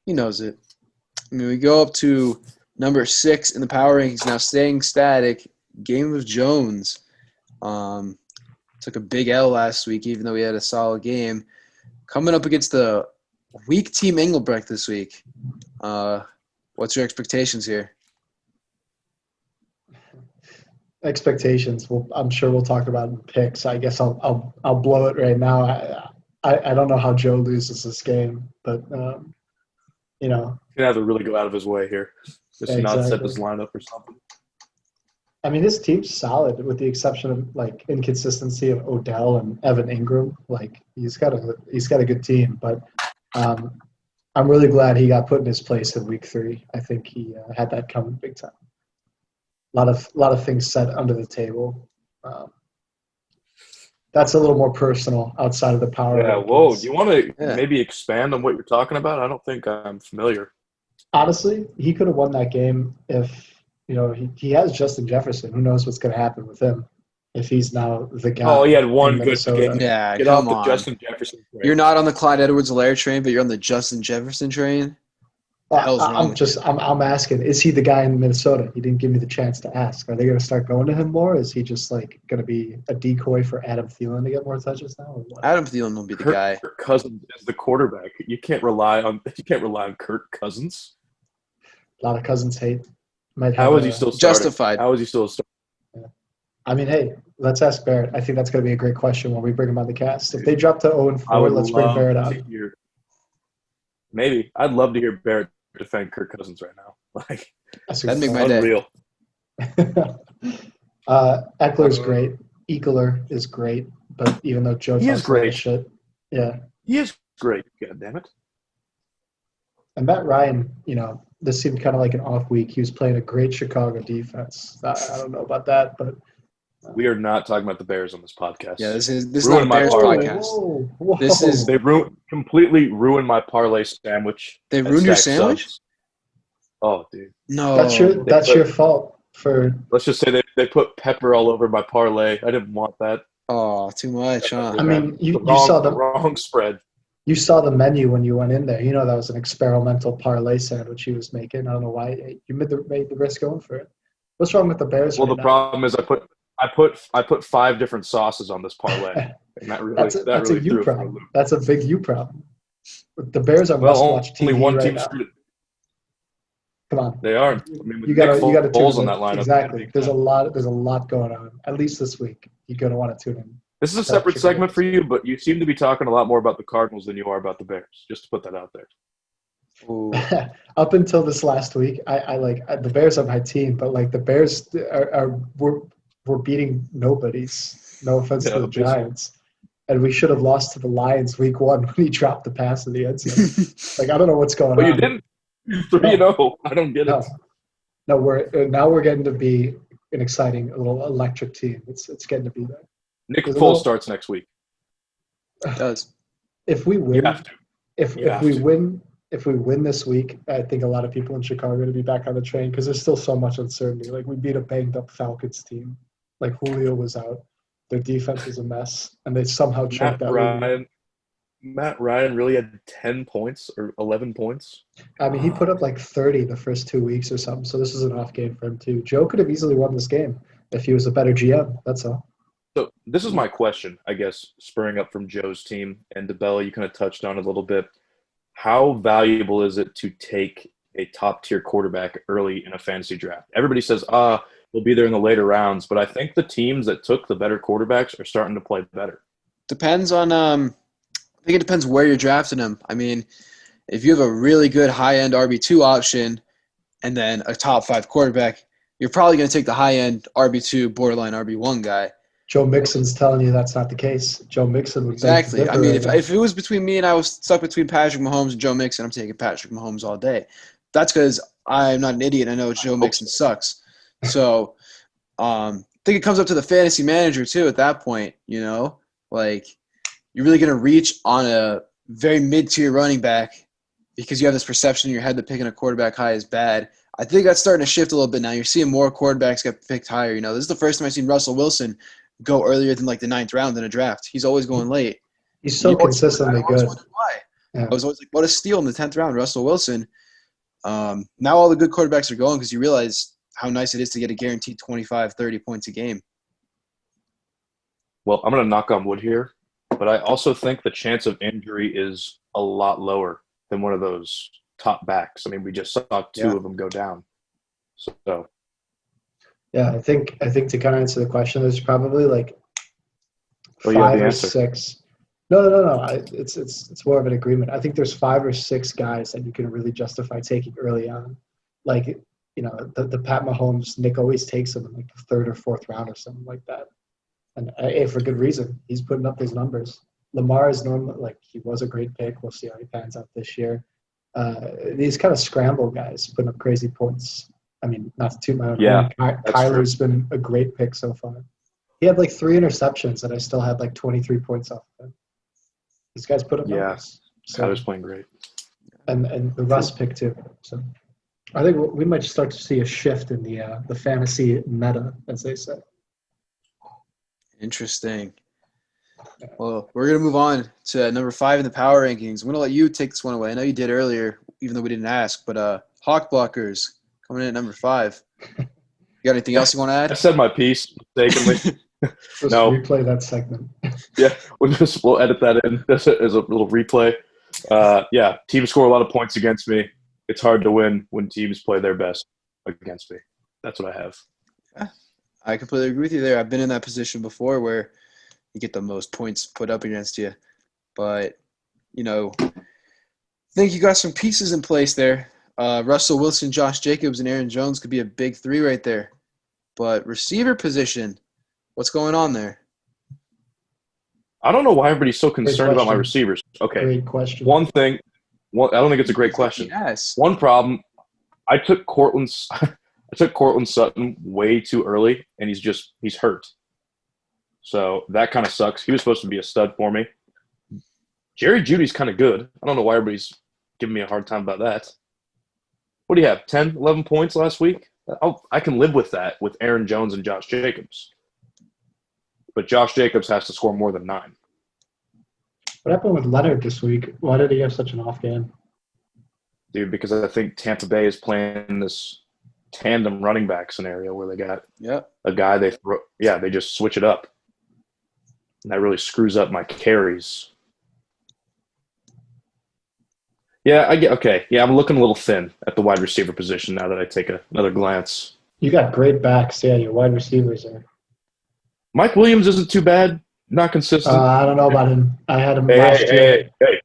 He knows it. I mean, we go up to number 6 in the power rankings now, staying static. Game of Jones. Took a big L last week, even though we had a solid game. Coming up against the weak team Engelbrecht this week. What's your expectations here? Expectations. Well, I'm sure we'll talk about it in picks. I guess I'll blow it right now. I don't know how Joe loses this game, but He's gonna have to really go out of his way here. Just not set his lineup or something. I mean, this team's solid with the exception of like inconsistency of Odell and Evan Ingram. Like he's got a good team, but I'm really glad he got put in his place in week 3. I think he had that coming big time. A lot of things set under the table. That's a little more personal outside of the power. Yeah. rankings. Whoa. Do you want to maybe expand on what you're talking about? I don't think I'm familiar. Honestly, he could have won that game if he has Justin Jefferson. Who knows what's going to happen with him if he's now the guy. Oh, he had one good Minnesota. game. Yeah, Get come off on. the Justin Jefferson train. You're not on the Clyde Edwards-Helaire train, but you're on the Justin Jefferson train? I'm asking, is he the guy in Minnesota? He didn't give me the chance to ask. Are they going to start going to him more? Is he just like going to be a decoy for Adam Thielen to get more touches now? Or what? Adam Thielen will be the guy. Kirk Cousins is the quarterback. You can't rely on Kirk Cousins. A lot of Cousins hate. How is he still starting? Justified. How is he still starting? I mean, hey, let's ask Barrett. I think that's going to be a great question when we bring him on the cast. If they drop to 0-4, let's bring Barrett on. Maybe. I'd love to hear Barrett defend Kirk Cousins right now. Like, that'd make my day. Unreal. Eckler's great. Eckler is great, but even though Joe is great. Shit, yeah, he is great. God damn it. And Matt Ryan, this seemed kind of like an off week. He was playing a great Chicago defense. I don't know about that, but we are not talking about the Bears on this podcast. Yeah, this is not a Bears podcast. Whoa. This is they completely ruined my parlay sandwich. They ruined your sandwich? Subs. Oh, dude. No. That's your fault. Let's just say they put pepper all over my parlay. I didn't want that. Oh, too much, huh? I mean, you saw the wrong spread. You saw the menu when you went in there. That was an experimental parlay sandwich he was making. I don't know why you made the risk going for it. What's wrong with the Bears? Well, the problem is I put 5 different sauces on this parlay. And that really, that's really a you threw problem. That's a big you problem. The Bears are must-watch TV only one right team now. screwed. Come on, they are. I mean, you got to Bulls on that lineup. Exactly. There's a lot going on. At least this week, you're gonna want to tune in. This is a separate segment for you, but you seem to be talking a lot more about the Cardinals than you are about the Bears. Just to put that out there. Ooh. Up until this last week, the Bears are my team, but like the Bears we're beating nobodies. No offense to the Giants, and we should have lost to the Lions week 1 when he dropped the pass in the end zone. Like I don't know what's going on. But you didn't. 3-0. I don't get it. No, we're getting to be an exciting little electric team. It's getting to be there. Nick Foles starts next week. It does. If we win, You have to. if we win this week, I think a lot of people in Chicago are going to be back on the train because there's still so much uncertainty. Like we beat a banged up Falcons team. Like Julio was out. Their defense is a mess, and they somehow choked that lead. Matt Ryan really had 10 points or 11 points. I mean, he put up like 30 the first 2 weeks or something, so this is an off game for him too. Joe could have easily won this game if he was a better GM. That's all. So this is my question, I guess, spurring up from Joe's team. And DeBella, you kind of touched on it a little bit. How valuable is it to take a top-tier quarterback early in a fantasy draft? Everybody says, we'll be there in the later rounds. But I think the teams that took the better quarterbacks are starting to play better. Depends on I think it depends where you're drafting them. I mean, if you have a really good high-end RB2 option and then a top 5 quarterback, you're probably going to take the high-end RB2, borderline RB1 guy. Joe Mixon's telling you that's not the case. Joe Mixon would Exactly. I mean, if it was between me and I was stuck between Patrick Mahomes and Joe Mixon, I'm taking Patrick Mahomes all day. That's because I'm not an idiot. I know Joe Mixon sucks. So I think it comes up to the fantasy manager too at that point, you know? Like, you're really going to reach on a very mid-tier running back because you have this perception in your head that picking a quarterback high is bad. I think that's starting to shift a little bit now. You're seeing more quarterbacks get picked higher. You know, this is the first time I've seen Russell Wilson go earlier than like the 9th round in a draft. He's always going late. He's so consistently good. Why? Yeah. I was always like, what a steal in the 10th round, Russell Wilson. Now all the good quarterbacks are going because you realize how nice it is to get a guaranteed 25, 30 points a game. Well, I'm going to knock on wood here, but I also think the chance of injury is a lot lower than one of those top backs. I mean, we just saw 2 of them go down. So yeah, I think to kind of answer the question, there's probably like 5 or 6. No. It's more of an agreement. I think there's 5 or 6 guys that you can really justify taking early on. Like, you know, the Pat Mahomes, Nick always takes them in like the 3rd or 4th round or something like that. And for good reason. He's putting up those numbers. Lamar is normally, like, he was a great pick. We'll see how he pans out this year. These kind of scramble guys putting up crazy points. I mean, not to toot my own horn. Kyler's been a great pick so far. He had like 3 interceptions, and I still had like 23 points off of him. These guys put up numbers. So, Kyler's playing great. And the Russ pick too. So I think we might start to see a shift in the fantasy meta, as they say. Interesting. Well, we're going to move on to number 5 in the power rankings. I'm going to let you take this one away. I know you did earlier, even though we didn't ask, but Hawk Blockers coming in at number 5. You got anything else you want to add? I said my piece mistakenly. No. Replay that segment. Yeah, we'll edit that in as a little replay. Teams score a lot of points against me. It's hard to win when teams play their best against me. That's what I have. Yeah, I completely agree with you there. I've been in that position before where you get the most points put up against you. But, you know, I think you got some pieces in place there. Russell Wilson, Josh Jacobs, and Aaron Jones could be a big 3 right there. But receiver position, what's going on there? I don't know why everybody's so concerned about my receivers. Okay. Great question. I don't think it's a great question. Yes. One problem, I took Cortland Sutton way too early, and he's hurt. So that kind of sucks. He was supposed to be a stud for me. Jerry Jeudy's kind of good. I don't know why everybody's giving me a hard time about that. What do you have, 10, 11 points last week? I can live with that with Aaron Jones and Josh Jacobs. But Josh Jacobs has to score more than 9. What happened with Leonard this week? Why did he have such an off game? Dude, because I think Tampa Bay is playing this tandem running back scenario where they got a guy they just switch it up. And that really screws up my carries. Yeah, I'm looking a little thin at the wide receiver position now that I take another glance. You got great backs. Yeah, your wide receivers are. Mike Williams isn't too bad. Not consistent. I don't know about him. I had him Hey, last year. hey.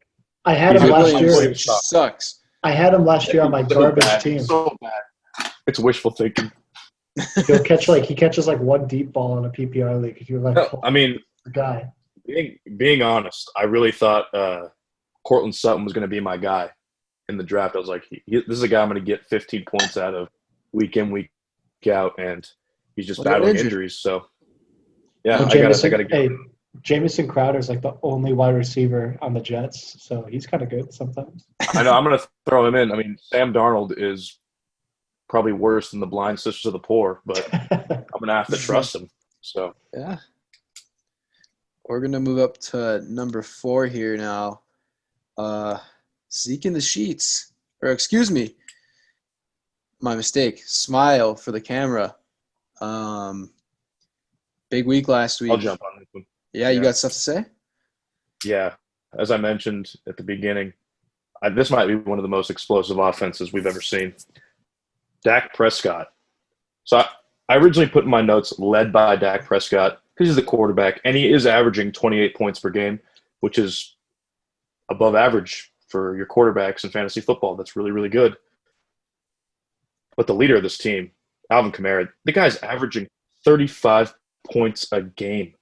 I had He's him good. last Williams year. Sucks. I had him last year on my garbage bad. team. So bad. It's wishful thinking. He catches like one deep ball in a PPR league. You're like, No, I mean, the guy. being honest, I really thought Cortland Sutton was going to be my guy in the draft. I was like, this is a guy I'm going to get 15 points out of week in, week out, and he's just battling injuries. So, yeah, Well, I got to get. Hey, Jamison Crowder is like the only wide receiver on the Jets, so he's kind of good sometimes. I know. I'm going to throw him in. I mean, Sam Darnold is probably worse than the Blind Sisters of the Poor, but I'm going to have to trust him. So yeah. We're going to move up to number 4 here now. Zeke in the sheets. Or excuse me. My mistake. Smile for the camera. Big week last week. I'll jump on this one. Yeah, you got stuff to say? Yeah. As I mentioned at the beginning, this might be one of the most explosive offenses we've ever seen. Dak Prescott. So I originally put in my notes led by Dak Prescott because he's the quarterback, and he is averaging 28 points per game, which is above average for your quarterbacks in fantasy football. That's really, really good. But the leader of this team, Alvin Kamara, the guy's averaging 35 points a game.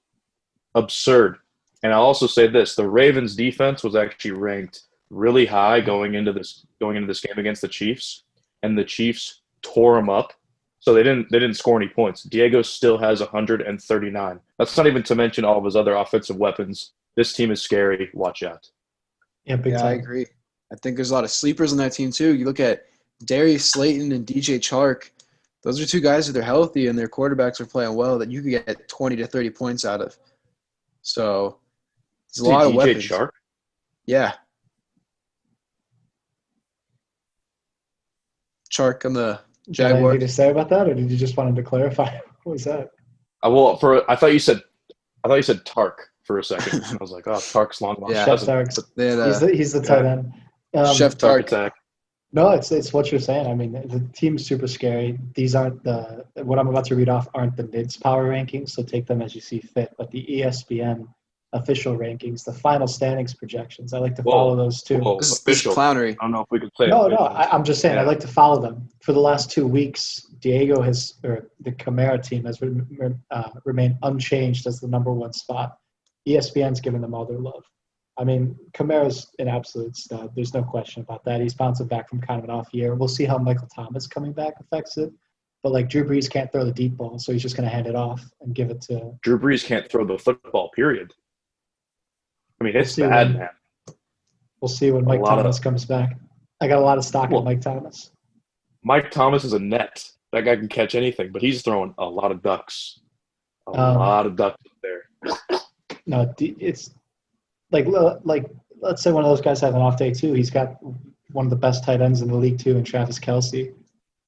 Absurd. And I'll also say this, the Ravens defense was actually ranked really high going into this game against the Chiefs, and the Chiefs tore them up. So they didn't score any points. Diego still has 139. That's not even to mention all of his other offensive weapons. This team is scary. Watch out. Yeah, big time. I agree. I think there's a lot of sleepers on that team too. You look at Darius Slayton and DJ Chark. Those are two guys that are healthy and their quarterbacks are playing well that you could get 20 to 30 points out of. So there's a lot of weapons. DJ Chark? Yeah. Chark on the Jaguars. Anything to say about that, or did you just want him to clarify? What was that? I thought you said Tark for a second. I was like, oh, Tark's long lost. Yeah. Chef Tark. He's the tight end. Chef Tark. No, it's what you're saying. I mean, the team's super scary. These aren't what I'm about to read off aren't the Nidds power rankings, so take them as you see fit. But the ESPN official rankings, the final standings projections, I like to follow those too. This is clownery. I don't know if we could say No, I'm just saying I like to follow them. For the last 2 weeks, the Kamara team has remained unchanged as the number 1 spot. ESPN's given them all their love. I mean, Kamara's an absolute stud. There's no question about that. He's bouncing back from kind of an off year. We'll see how Michael Thomas coming back affects it. But, like, Drew Brees can't throw the deep ball, so he's just going to hand it off and give it to – Drew Brees can't throw the football, period. I mean, it's bad, man. We'll see when Mike Thomas comes back. I got a lot of stock in Mike Thomas. Mike Thomas is a net. That guy can catch anything, but he's throwing a lot of ducks. A lot of ducks up there. No, it's like let's say one of those guys has an off day too. He's got one of the best tight ends in the league too, in Travis Kelce.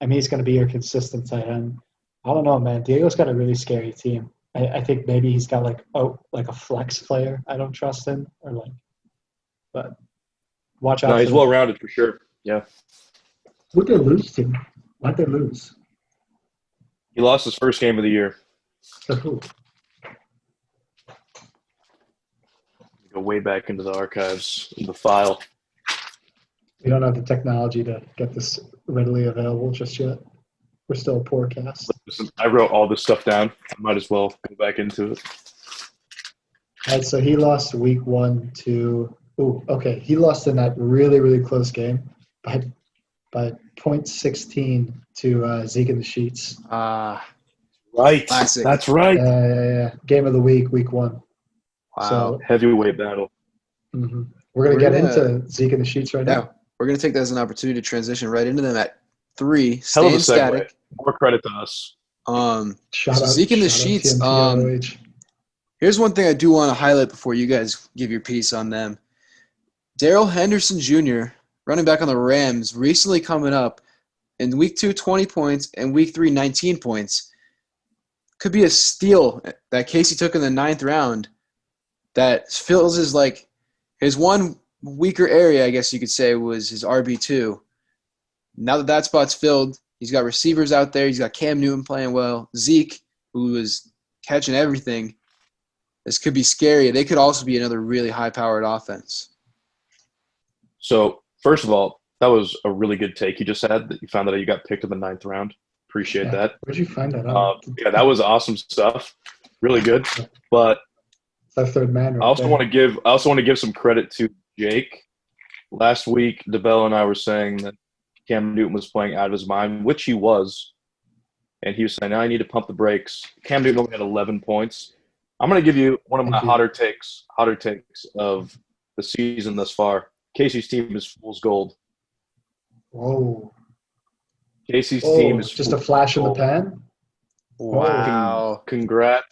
I mean, he's going to be your consistent tight end. I don't know, man. Diego's got a really scary team. I think maybe he's got like a flex player. I don't trust him, but watch out. No, he's well rounded for sure. Yeah. Who'd they lose to? Why'd they lose? He lost his first game of the year. To who? Go way back into the archives, in the file. We don't have the technology to get this readily available just yet. We're still a poor cast. Listen, I wrote all this stuff down. I might as well go back into it. All right, so he lost week 1 to – he lost in that really, really close game by 0.16 to Zeke in the sheets. Right. Classic. That's right. Yeah. Game of the week 1. Wow. So, heavyweight battle. Mm-hmm. We're going to get into Zeke in the sheets right now. We're going to take that as an opportunity to transition right into them at 3. Hell of a Staying segue. static. More credit to us. Zeke in the sheets. Here's one thing I do want to highlight before you guys give your piece on them. Darrell Henderson Jr., running back on the Rams, recently coming up in week 2, 20 points, and week 3, 19 points. Could be a steal that Casey took in the 9th round that fills his one weaker area, I guess you could say, was his RB2. Now that spot's filled, he's got receivers out there. He's got Cam Newton playing well. Zeke, who was catching everything. This could be scary. They could also be another really high-powered offense. So, first of all, that was a really good take you just had, that you found that you got picked in the 9th round. Appreciate that. Where'd you find that out? Yeah, that was awesome stuff. Really good. But It's our third man right I also there. want to give some credit to Jake. Last week, DeBell and I were saying that Cam Newton was playing out of his mind, which he was. And he was saying, I need to pump the brakes. Cam Newton only had 11 points. I'm going to give you one of my hotter takes of the season thus far. Casey's team is fool's gold. Whoa. Casey's team is just a fool's flash in the gold. pan? Wow. Congrats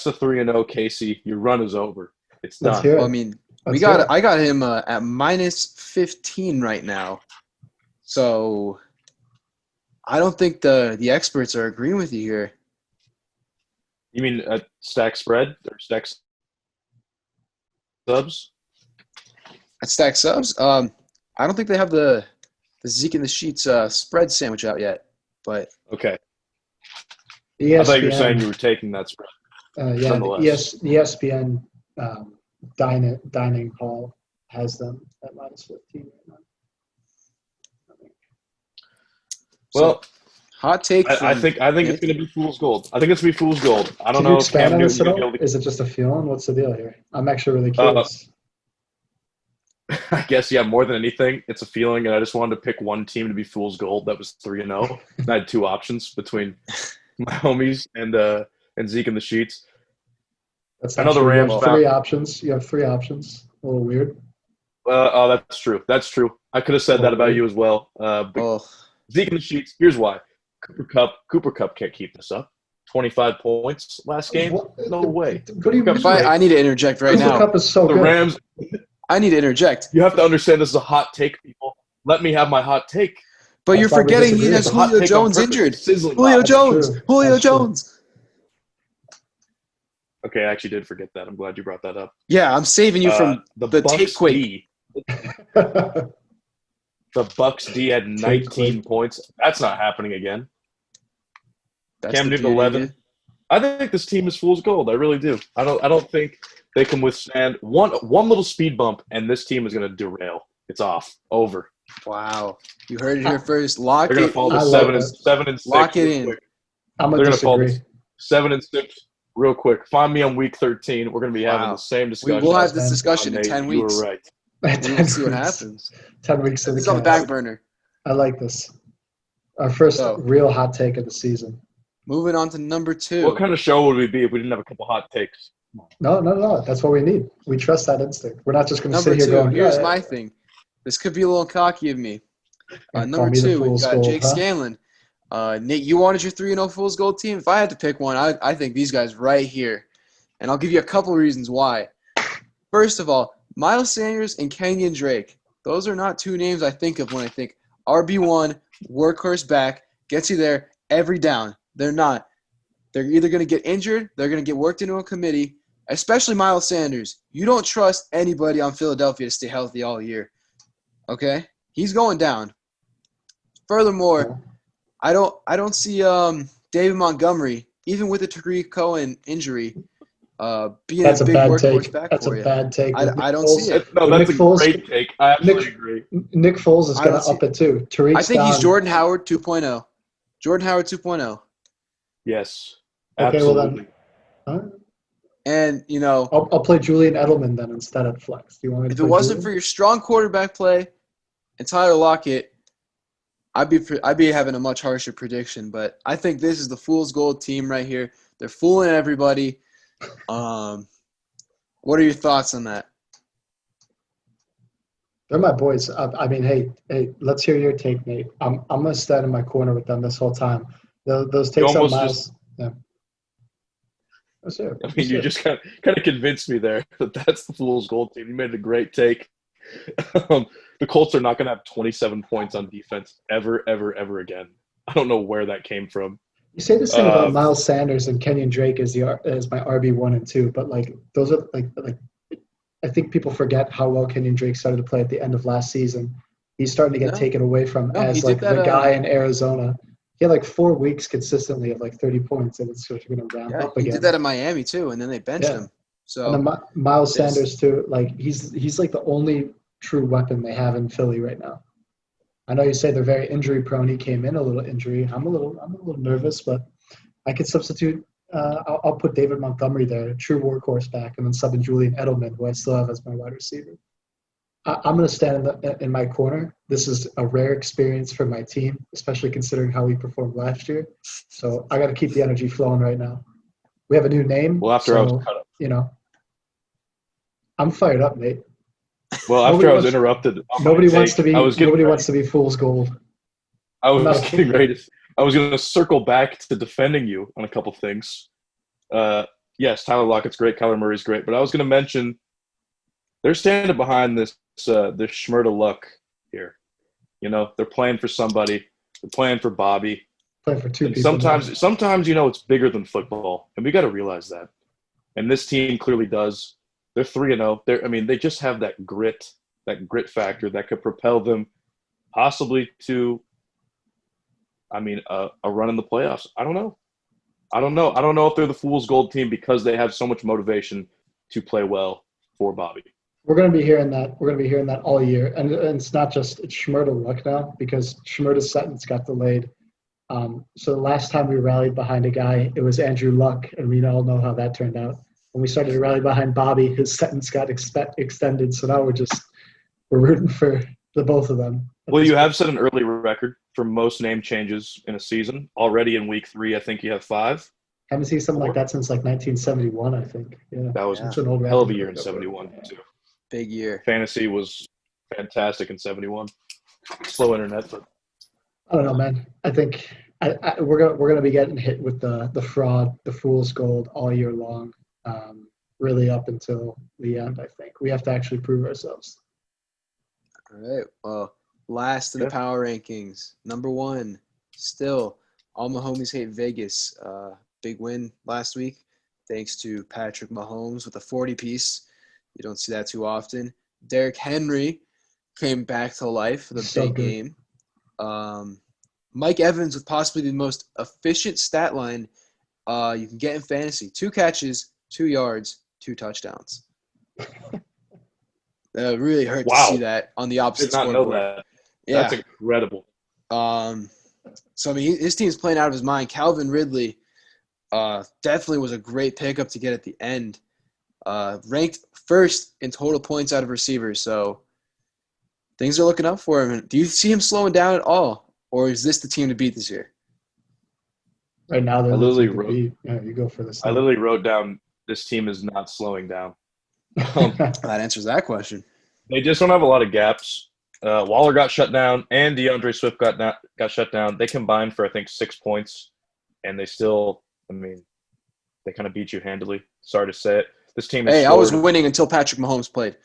to 3-0, Casey. Your run is over. It's Let's done. hear it. Well, I mean, Let's hear it. I got him at minus 15 right now. So I don't think the experts are agreeing with you here. You mean a stack spread or stack subs? At Stack Subs, I don't think they have the Zeke and the Sheets spread sandwich out yet. But Okay. ESPN, I thought you were saying you were taking that spread. yeah, Nonetheless. the ESPN dining hall has them at minus 15 right now. Well, hot take. I think it's going to be fool's gold. I think it's going to be fool's gold. I don't Can know you if expand Cam on this Newton's at going to all? be able Is it just a feeling? What's the deal here? I'm actually really curious. to. I guess, yeah, more than anything, it's a feeling, and I just wanted to pick one team to be fool's gold. That was 3-0. I had two options between my homies and Zeke and the Sheets. That's I not know the true. Rams You have found- three options. You have three options. A little weird. Oh, that's true. That's true. I could have said that about you as well. But Oh, Zeke and the Sheets, here's why. Cooper Cup can't keep this up. 25 points last game? No way. What do you mean? I need to interject right Cooper now. Cup is so The good. Rams, I need to interject. you have to understand this is a hot take, people. Let me have my hot take. But That's you're why we forgetting he disagree. has It's a hot Julio take on Jones purpose. injured. It's sizzling Julio hot. Jones. true. Julio That's true. Jones. Okay, I actually did forget that. I'm glad you brought that up. Yeah, I'm saving you from the Bucks take quake. D. The Bucks D had 19 points. That's not happening again. That's Cam the Newton beauty, 11. dude. I think this team is fool's gold. I really do. I don't think they can withstand one little speed bump, and this team is going to derail. It's off. Over. Wow. You heard it here first. Lock They're going it. to fall I to love 7 and 6. Lock it real in. quick. I'm They're going going to to fall disagree. to 7 and 6 real quick. Find me on week 13. We're going to be having Wow. the same discussion. We'll have this man. discussion in Nate, 10 you weeks. were right. We'll see what happens. 10 weeks to It's the on the cast. back burner. I like this. Our first So- real hot take of the season. Moving on to number 2. What kind of show would we be if we didn't have a couple hot takes? No. That's what we need. We trust that instinct. We're not just going to Number sit here 2. going, Here's yeah, my thing. This could be a little cocky of me. and Number call me the 2, we've fool's got gold, Jake huh? Scanlon. Nate, you wanted your 3-0 Fool's Gold team. If I had to pick one, I think these guys right here. And I'll give you a couple reasons why. First of all, Miles Sanders and Kenyon Drake. Those are not two names I think of when I think RB1, workhorse back, gets you there every down. They're not. They're either going to get injured, they're going to get worked into a committee, especially Miles Sanders. You don't trust anybody on Philadelphia to stay healthy all year. Okay? He's going down. Furthermore, I don't see David Montgomery, even with the Tariq Cohen injury, being That's a a big bad workhorse take. back That's for a you. bad take. I don't see it. No, With that's Nick a Foles- great take. I absolutely agree. Nick Foles is I going don't to see- up it too. Tariq's I think he's down. Jordan Howard 2.0. Jordan Howard 2.0. Yes. Okay, well Absolutely. then. Huh? And, you know, I'll play Julian Edelman then instead of flex. Do you want me to if it play wasn't for Julian? your strong quarterback play and Tyler Lockett, I'd be having a much harsher prediction. But I think this is the fool's gold team right here. They're fooling everybody. What are your thoughts on that? They're my boys. I mean, hey, let's hear your take, Nate. I'm gonna stand in my corner with them this whole time. Those takes on almost Miles. Yeah. Let's hear it. I mean, Let's you hear it. just kind of convinced me there that that's the fool's gold team. You made a great take. The Colts are not going to have 27 points on defense ever again. I don't know where that came from. You say this thing about Miles Sanders and Kenyon Drake as my RB1 and 2, but like those are like I think people forget how well Kenyon Drake started to play at the end of last season. He's starting to get taken away from No, as he like did that, the guy in Arizona. He had like 4 weeks consistently of like 30 points, and it's sort of going to ramp up he again. did that in Miami too, and then they benched him. So and then Miles this- Sanders too. Like he's like the only true weapon they have in Philly right now. I know you say they're very injury prone. He came in a little injury. I'm a little nervous, but I could substitute. I'll put David Montgomery there, true workhorse back, and then sub in Julian Edelman, who I still have as my wide receiver. I'm going to stand in my corner. This is a rare experience for my team, especially considering how we performed last year. So I got to keep the energy flowing right now. We have a new name. Well, after I was cut up. I'm fired up, Nate. Well, after I was interrupted. Nobody wants to be fool's gold. I was getting ready to. I was going to circle back to defending you on a couple things. Yes, Tyler Lockett's great. Kyler Murray's great. But I was going to mention they're standing behind this Schmurda luck here. They're playing for somebody. They're playing for Bobby. Playing for two people. Sometimes it's bigger than football, and we got to realize that. And this team clearly does. They're 3-0. They just have that grit factor that could propel them possibly to a run in the playoffs. I don't know. I don't know if they're the fool's gold team because they have so much motivation to play well for Bobby. We're going to be hearing that. We're going to be hearing that all year. And it's not just Schmurda luck now because Schmurda's sentence got delayed. So the last time we rallied behind a guy, it was Andrew Luck, and we all know how that turned out. When we started to rally behind Bobby, his sentence got extended. So now we're rooting for the both of them. Well, you have set an early record for most name changes in a season. Already in week 3, I think you have 5. Haven't seen something like that since like 1971, I think. Yeah, that was an old hell of a record. year in 71 too. Big year. Fantasy was fantastic in 71. Slow internet, but I don't know, man. I think we're gonna be getting hit with the fraud, the fool's gold all year long, really up until the end. I think we have to actually prove ourselves. All right. Well, last in the power rankings, number 1, still all my homies hate Vegas. Big win last week, thanks to Patrick Mahomes with a 40-piece. You don't see that too often. Derrick Henry came back to life for the big game. Mike Evans with possibly the most efficient stat line you can get in fantasy. 2 catches, 2 yards, 2 touchdowns. That really hurt to see that on the opposite scoreboard. Did not know that. Yeah. That's incredible. So, his team's playing out of his mind. Calvin Ridley definitely was a great pickup to get at the end. Ranked first in total points out of receivers. So, things are looking up for him. Do you see him slowing down at all? Or is this the team to beat this year? Right now, they're you go for this. I literally wrote down this team is not slowing down. That answers that question. They just don't have a lot of gaps. Waller got shut down, and DeAndre Swift got shut down. They combined for, I think, 6 points, and they still, they kind of beat you handily. Sorry to say it. This team is I was winning until Patrick Mahomes played.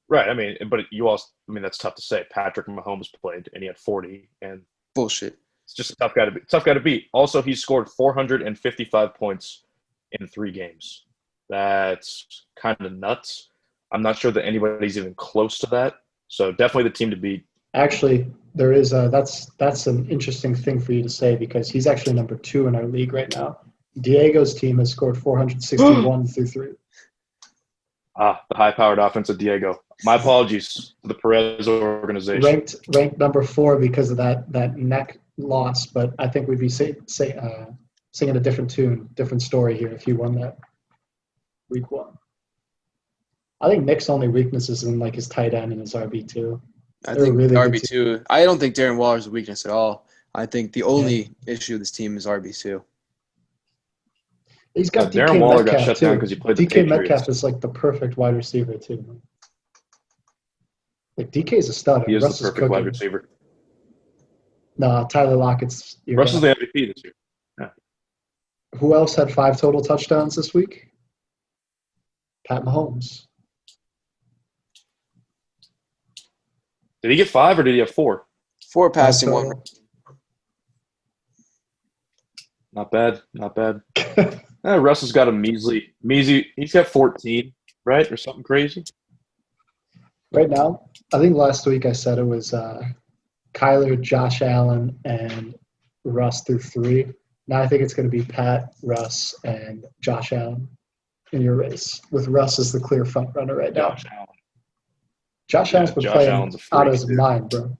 Right. But you also, that's tough to say. Patrick Mahomes played, and he had 40, and bullshit. It's just a tough guy to beat. Also, he scored 455 points in 3 games. That's kind of nuts. I'm not sure that anybody's even close to that. So definitely the team to beat. Actually, there is that's an interesting thing for you to say because he's actually number 2 in our league right now. Diego's team has scored 461 through 3. The high-powered offense of Diego. My apologies to the Perez organization. Ranked number 4 because of that neck loss, but I think we'd be singing a different tune, different story here if he won that week 1. I think Nick's only weakness is in his tight end and his RB2. I think really RB2. I don't think Darren Waller's a weakness at all. I think the only issue of this team is RB2. He's got Darren Waller got shut down because he played the DK Patriots. Metcalf is the perfect wide receiver too. DK is a stud. He is Russ the perfect wide receiver. No, Tyler Lockett's. Russ is the MVP this year. Yeah. Who else had 5 total touchdowns this week? Pat Mahomes. Did he get 5 or did he have 4? 4 passing, 1. Not bad. Russ has got a measly. He's got 14, right, or something crazy. Right now, I think last week I said it was Kyler, Josh Allen, and Russ through 3. Now I think it's going to be Pat, Russ, and Josh Allen in your race, with Russ as the clear front runner right now. Josh Allen. Josh Allen's been Josh playing Allen's a freak, out of his dude. mind, bro.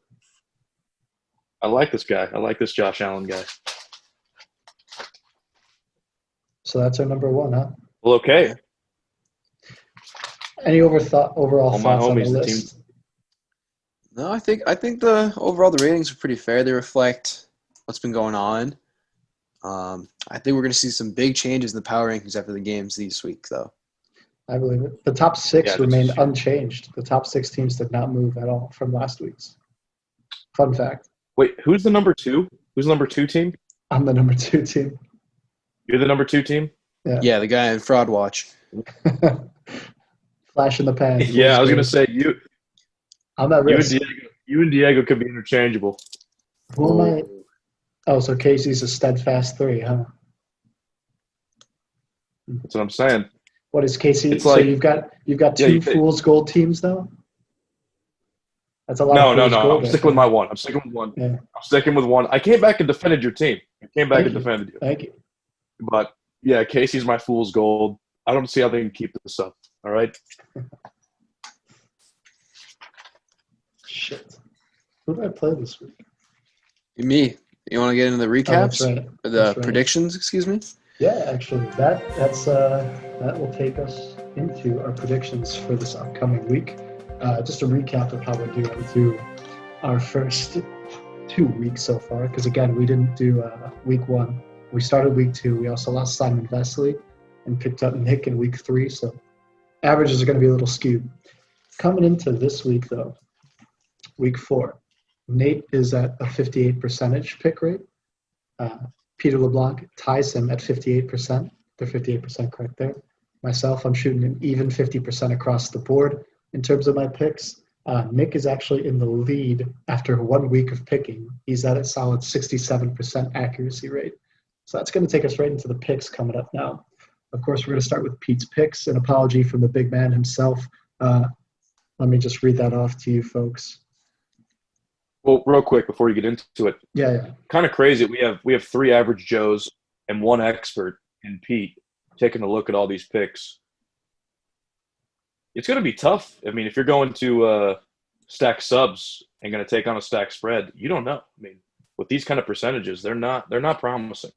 I like this guy. I like this Josh Allen guy. So that's our number 1, huh? Well, okay. Any overall All my thoughts on the homies, the list? No, I think the overall the ratings are pretty fair. They reflect what's been going on. I think we're going to see some big changes in the power rankings after the games this week, though. I believe it. The top 6 Yeah, remained this is true. unchanged. The top 6 teams did not move at all from last week's. Fun fact. Wait, who's the number 2? Who's the number 2 team? I'm the number 2 team. You're the number 2 team? Yeah, the guy in Fraud Watch. Flash in the pan. Yeah, I was gonna say you. I'm at risk. You and Diego could be interchangeable. Who am I? Oh, so Casey's a steadfast 3, huh? That's what I'm saying. What is Casey? It's So like- you've got Yeah, 2 you could- Fool's Gold teams though? That's a lot No, of no, Fool's no. Gold I'm there. sticking with my one. I'm sticking with one. Yeah. I'm sticking with one. I came back and defended your team. I came back Thank and you. defended you. Thank you. But yeah, Casey's my fool's gold. I don't see how they can keep this up. All right. Shit. Who did I play this week? Me. You want to get into the Oh, recaps? that's right. Or the That's right. predictions, excuse me? Yeah, actually, that will take us into our predictions for this upcoming week. Just a recap of how we're doing through our first 2 weeks so far, because again, we didn't do week 1. We started week 2. We also lost Simon Vesley and picked up Nick in week 3, so averages are going to be a little skewed. Coming into this week, though, week 4, Nate is at a 58% pick rate. Peter LeBlanc ties him at 58%. They're 58% correct there. Myself, I'm shooting an even 50% across the board in terms of my picks. Nick is actually in the lead after 1 week of picking. He's at a solid 67% accuracy rate. So that's going to take us right into the picks coming up now. Of course, we're going to start with Pete's picks. An apology from the big man himself. Let me just read that off to you folks. Well, real quick before you get into it, Yeah. kind of crazy. We have 3 average Joes and 1 expert in Pete taking a look at all these picks. It's going to be tough. I mean, if you're going to stack subs and going to take on a stack spread, you don't know. I mean, with these kind of percentages, they're not promising.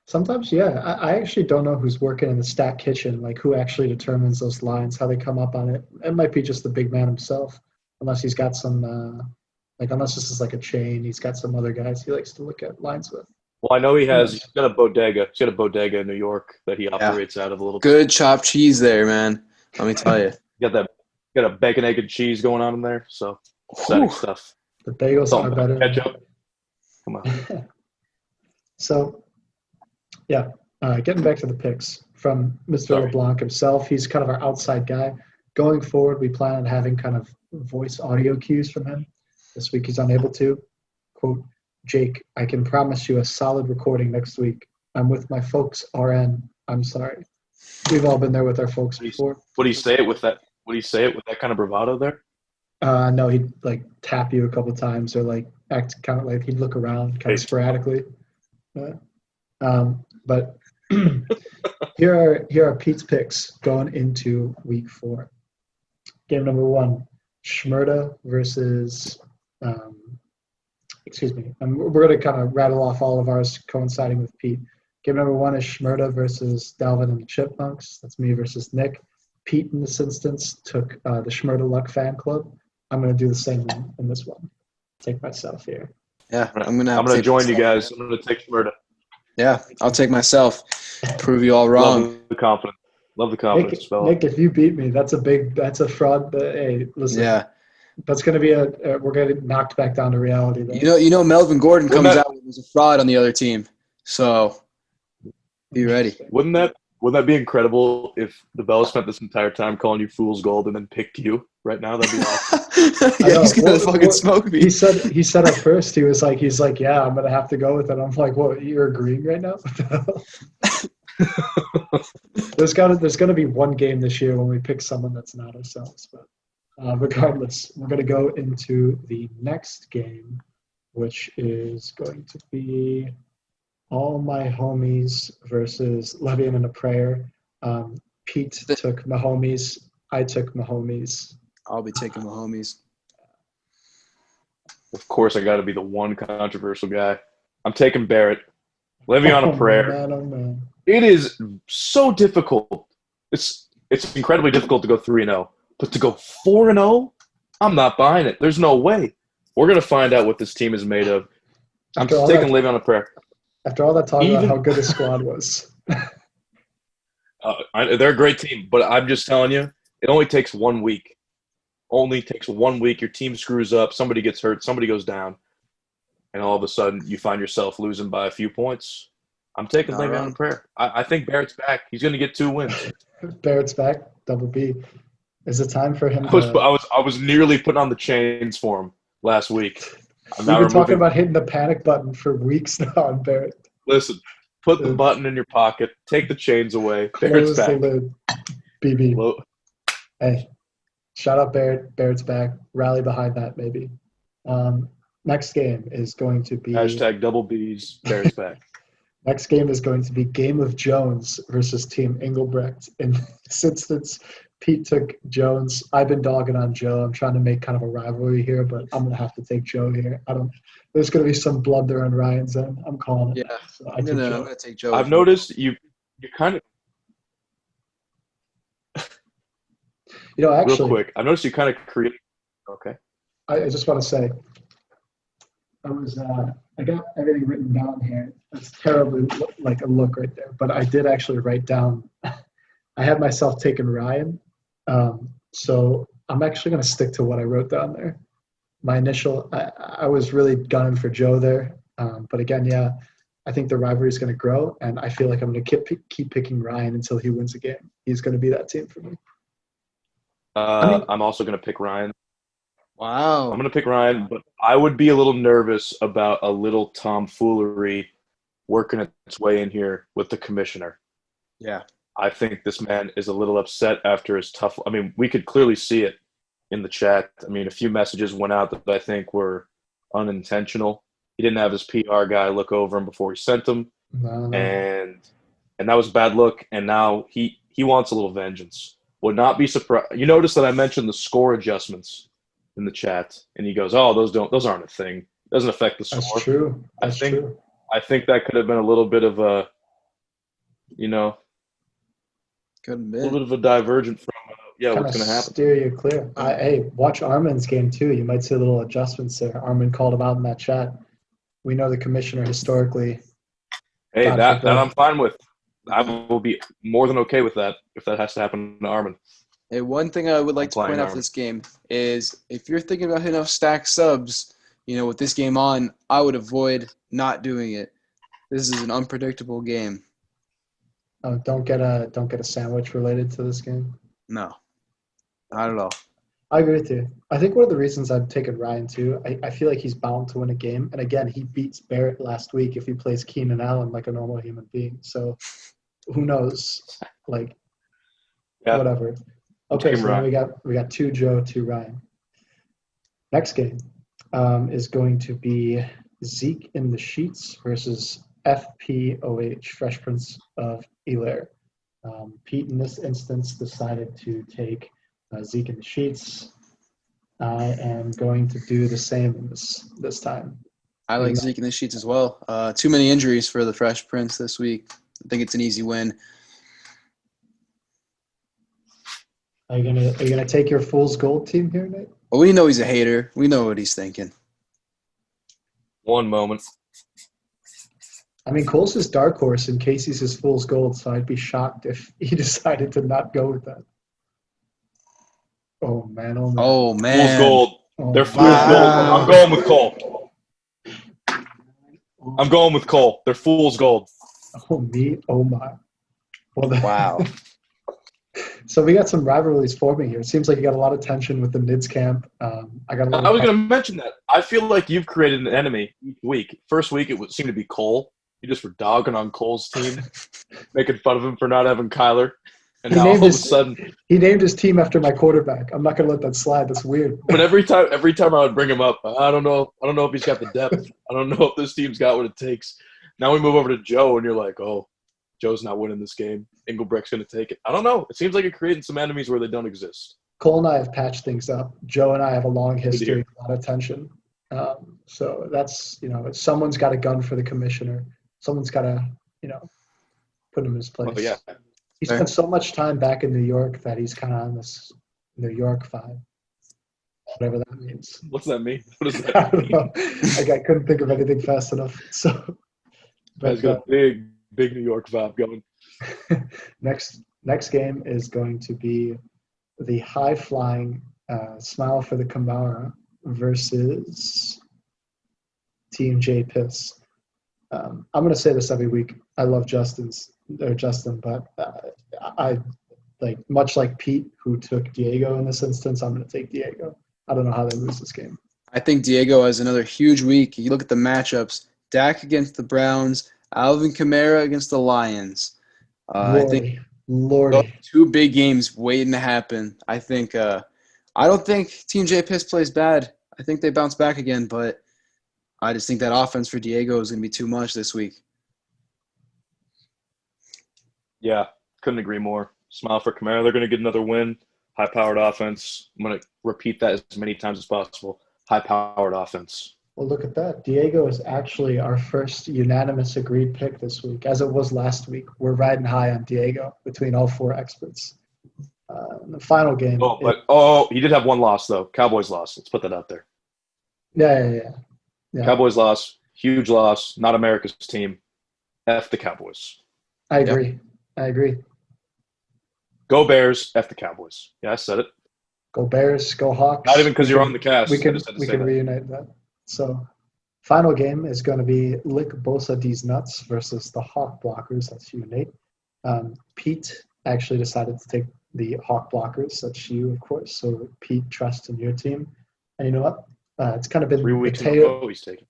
Sometimes, yeah. I actually don't know who's working in the stack kitchen, like who actually determines those lines, how they come up on it. It might be just the big man himself, unless he's got some unless this is like a chain, he's got some other guys he likes to look at lines with. Well, I know he's got a bodega. He's got a bodega in New York that he operates out of a little. Good chopped cheese there, man. Let me tell you. Got a bacon, egg, and cheese going on in there. So exciting stuff. The bagels are better. Ketchup. Come on. So, yeah, getting back to the picks from Mr. LeBlanc himself, he's kind of our outside guy. Going forward, we plan on having kind of voice audio cues from him. This week he's unable to. Quote, Jake, I can promise you a solid recording next week. I'm with my folks, RN. I'm sorry. We've all been there with our folks before. Would he say it with that? Would he say it with that kind of bravado there? No, he'd like tap you a couple times or like act kind of like he'd look around kind of sporadically. But here are Pete's picks going into week 4. Game number 1, Schmerda versus we're going to kind of rattle off all of ours coinciding with Pete. Game number 1 is Schmerda versus Dalvin and the Chipmunks. That's me versus Nick. Pete, in this instance, took the Schmerda Luck fan club. I'm going to do the same in this one. Take myself here. Yeah, I'm going to join you guys. I'm going to take Schmerda. Yeah, I'll take myself. Prove you all wrong. Love the confidence. Love the confidence, fella. Nick, if you beat me, that's a fraud. Hey, listen. Yeah. That's going to be we're going to get knocked back down to reality. Though. You know, Melvin Gordon comes out as a fraud on the other team. So be ready. Wouldn't that be incredible if the Bell spent this entire time calling you fool's gold and then picked you right now? That'd be awesome. Yeah, he's gonna fucking smoke me. He said at first he's like, yeah, I'm gonna have to go with it. I'm like, what? You're agreeing right now? There's gonna be one game this year when we pick someone that's not ourselves. But regardless, we're gonna go into the next game, which is going to be All my homies versus Levian and a prayer. Pete took my homies. I took my homies. I'll be taking my homies. Of course, I got to be the one controversial guy. I'm taking Barrett. Living on a prayer. Man, oh man. It is so difficult. It's incredibly difficult to go 3-0, but to go 4-0, I'm not buying it. There's no way. We're gonna find out what this team is made of. I'm taking Living on a prayer. After all that talk about how good the squad was. They're a great team, but I'm just telling you, it only takes 1 week. Only takes 1 week. Your team screws up. Somebody gets hurt. Somebody goes down. And all of a sudden, you find yourself losing by a few points. I'm taking Living on a prayer. I think Barrett's back. He's going to get 2 wins. Barrett's back. Double B. Is it time for him I was nearly putting on the chains for him last week. We've been talking about hitting the panic button for weeks now on Barrett. Listen, put the button in your pocket. Take the chains away. Barrett's back. The lid. BB. Hey, shout out Barrett. Barrett's back. Rally behind that, maybe. Next game is going to be hashtag double B's. Barrett's back. Next game is going to be Game of Jones versus Team Engelbrecht. In this instance, Pete took Jones. I've been dogging on Joe. I'm trying to make kind of a rivalry here, but I'm going to have to take Joe here. There's going to be some blood there on Ryan's end. I'm calling it. Yeah, So I'm going to take Joe. I've noticed you kind of actually, real quick. I've noticed you kind of create. Okay. I just want to say, I got everything written down here. That's terribly like a look right there. But I did actually write down. I had myself taking Ryan, so I'm actually going to stick to what I wrote down there. My initial, I was really gunning for Joe there, but again, yeah, I think the rivalry is going to grow, and I feel like I'm going to keep picking Ryan until he wins a game. He's going to be that team for me. I'm also going to pick Ryan. Wow. I'm going to pick Ryan, but I would be a little nervous about a little tomfoolery working its way in here with the commissioner. Yeah. I think this man is a little upset after his tough – I mean, we could clearly see it in the chat. I mean, a few messages went out that I think were unintentional. He didn't have his PR guy look over him before he sent them. No. And that was a bad look, and now he wants a little vengeance. Would not be surprised. You notice that I mentioned the score adjustments in the chat, and he goes, "Oh, those aren't a thing. It doesn't affect the score." That's true. That's true. I think that could have been a little bit of a, Could have been. a little bit of a divergent from what's going to happen. Steer you clear. Hey, watch Armin's game too. You might see a little adjustments there. Armin called him out in that chat. We know the commissioner historically. Hey, that I'm fine with. I will be more than okay with that if that has to happen to Armin. Hey, one thing I would like to point out for this game is if you're thinking about hitting off stack subs, with this game on, I would avoid not doing it. This is an unpredictable game. Oh, don't get a sandwich related to this game. No, not at all. I agree with you. I think one of the reasons I've taken Ryan too, I feel like he's bound to win a game. And again, he beats Barrett last week if he plays Keenan Allen like a normal human being. So who knows? Whatever. Okay, so now we got 2 Joe, 2 Ryan. Next game is going to be Zeke in the Sheets versus FPOH, Fresh Prince of Bel-Air. Pete, in this instance, decided to take Zeke in the Sheets. I am going to do the same this time. I like Zeke in the Sheets as well. Too many injuries for the Fresh Prince this week. I think it's an easy win. Are you gonna take your Fool's Gold team here, Nate? Well, we know he's a hater. We know what he's thinking. One moment. I mean, Cole's his dark horse and Casey's his Fool's Gold, so I'd be shocked if he decided to not go with that. Oh, man. Oh, man. Fool's Gold. Oh, They're Fool's Gold. I'm going with Cole. I'm going with Cole. They're Fool's Gold. Oh, me? Oh, my. Well, Wow. So we got some rivalries forming here. It seems like you got a lot of tension with the Nidds camp. I was going to mention that. I feel like you've created an enemy each week. First week, it would seem to be Cole. You just were dogging on Cole's team, making fun of him for not having Kyler. And now all of a sudden – he named his team after my quarterback. I'm not going to let that slide. That's weird. But every time I would bring him up, I don't know if he's got the depth. I don't know if this team's got what it takes. Now we move over to Joe, and you're like, oh, Joe's not winning this game. Engelbrecht's going to take it. I don't know. It seems like you're creating some enemies where they don't exist. Cole and I have patched things up. Joe and I have a long to hear. history, a lot of tension. So that's, someone's got a gun for the commissioner. Someone's got to, put him in his place. Oh, yeah. He spent so much time back in New York that he's kind of on this New York vibe, whatever that means. What's that mean? What does I that don't mean? know. I couldn't think of anything fast enough. So, He's got a big New York vibe going. next game is going to be the high-flying Smile for the Kamara versus Team J Piss. I'm going to say this every week. I love Justin, but I much like Pete, who took Diego in this instance. I'm going to take Diego. I don't know how they lose this game. I think Diego has another huge week. You look at the matchups: Dak against the Browns, Alvin Kamara against the Lions. I think Lordy. two big games waiting to happen. I think. I don't think Team J Piss plays bad. I think they bounce back again, but I just think that offense for Diego is going to be too much this week. Yeah, couldn't agree more. Smile for Kamara. They're going to get another win. High-powered offense. I'm going to repeat that as many times as possible. High-powered offense. Well, look at that. Diego is actually our first unanimous agreed pick this week, as it was last week. We're riding high on Diego between all four experts. The final game. He did have one loss, though. Cowboys loss. Let's put that out there. Yeah. Cowboys loss. Huge loss. Not America's team. F the Cowboys. I agree. Go Bears. F the Cowboys. Yeah, I said it. Go Bears. Go Hawks. Not even because you're on the cast. We can I just had to say that. reunite that. So, final game is going to be Lick Bosa D's Nuts versus the Hawk Blockers. That's you, Nate. Pete actually decided to take the Hawk Blockers. That's you, of course. So, Pete, trust in your team. And you know what? It's kind of been 3 the weeks in a tail. row he's taking.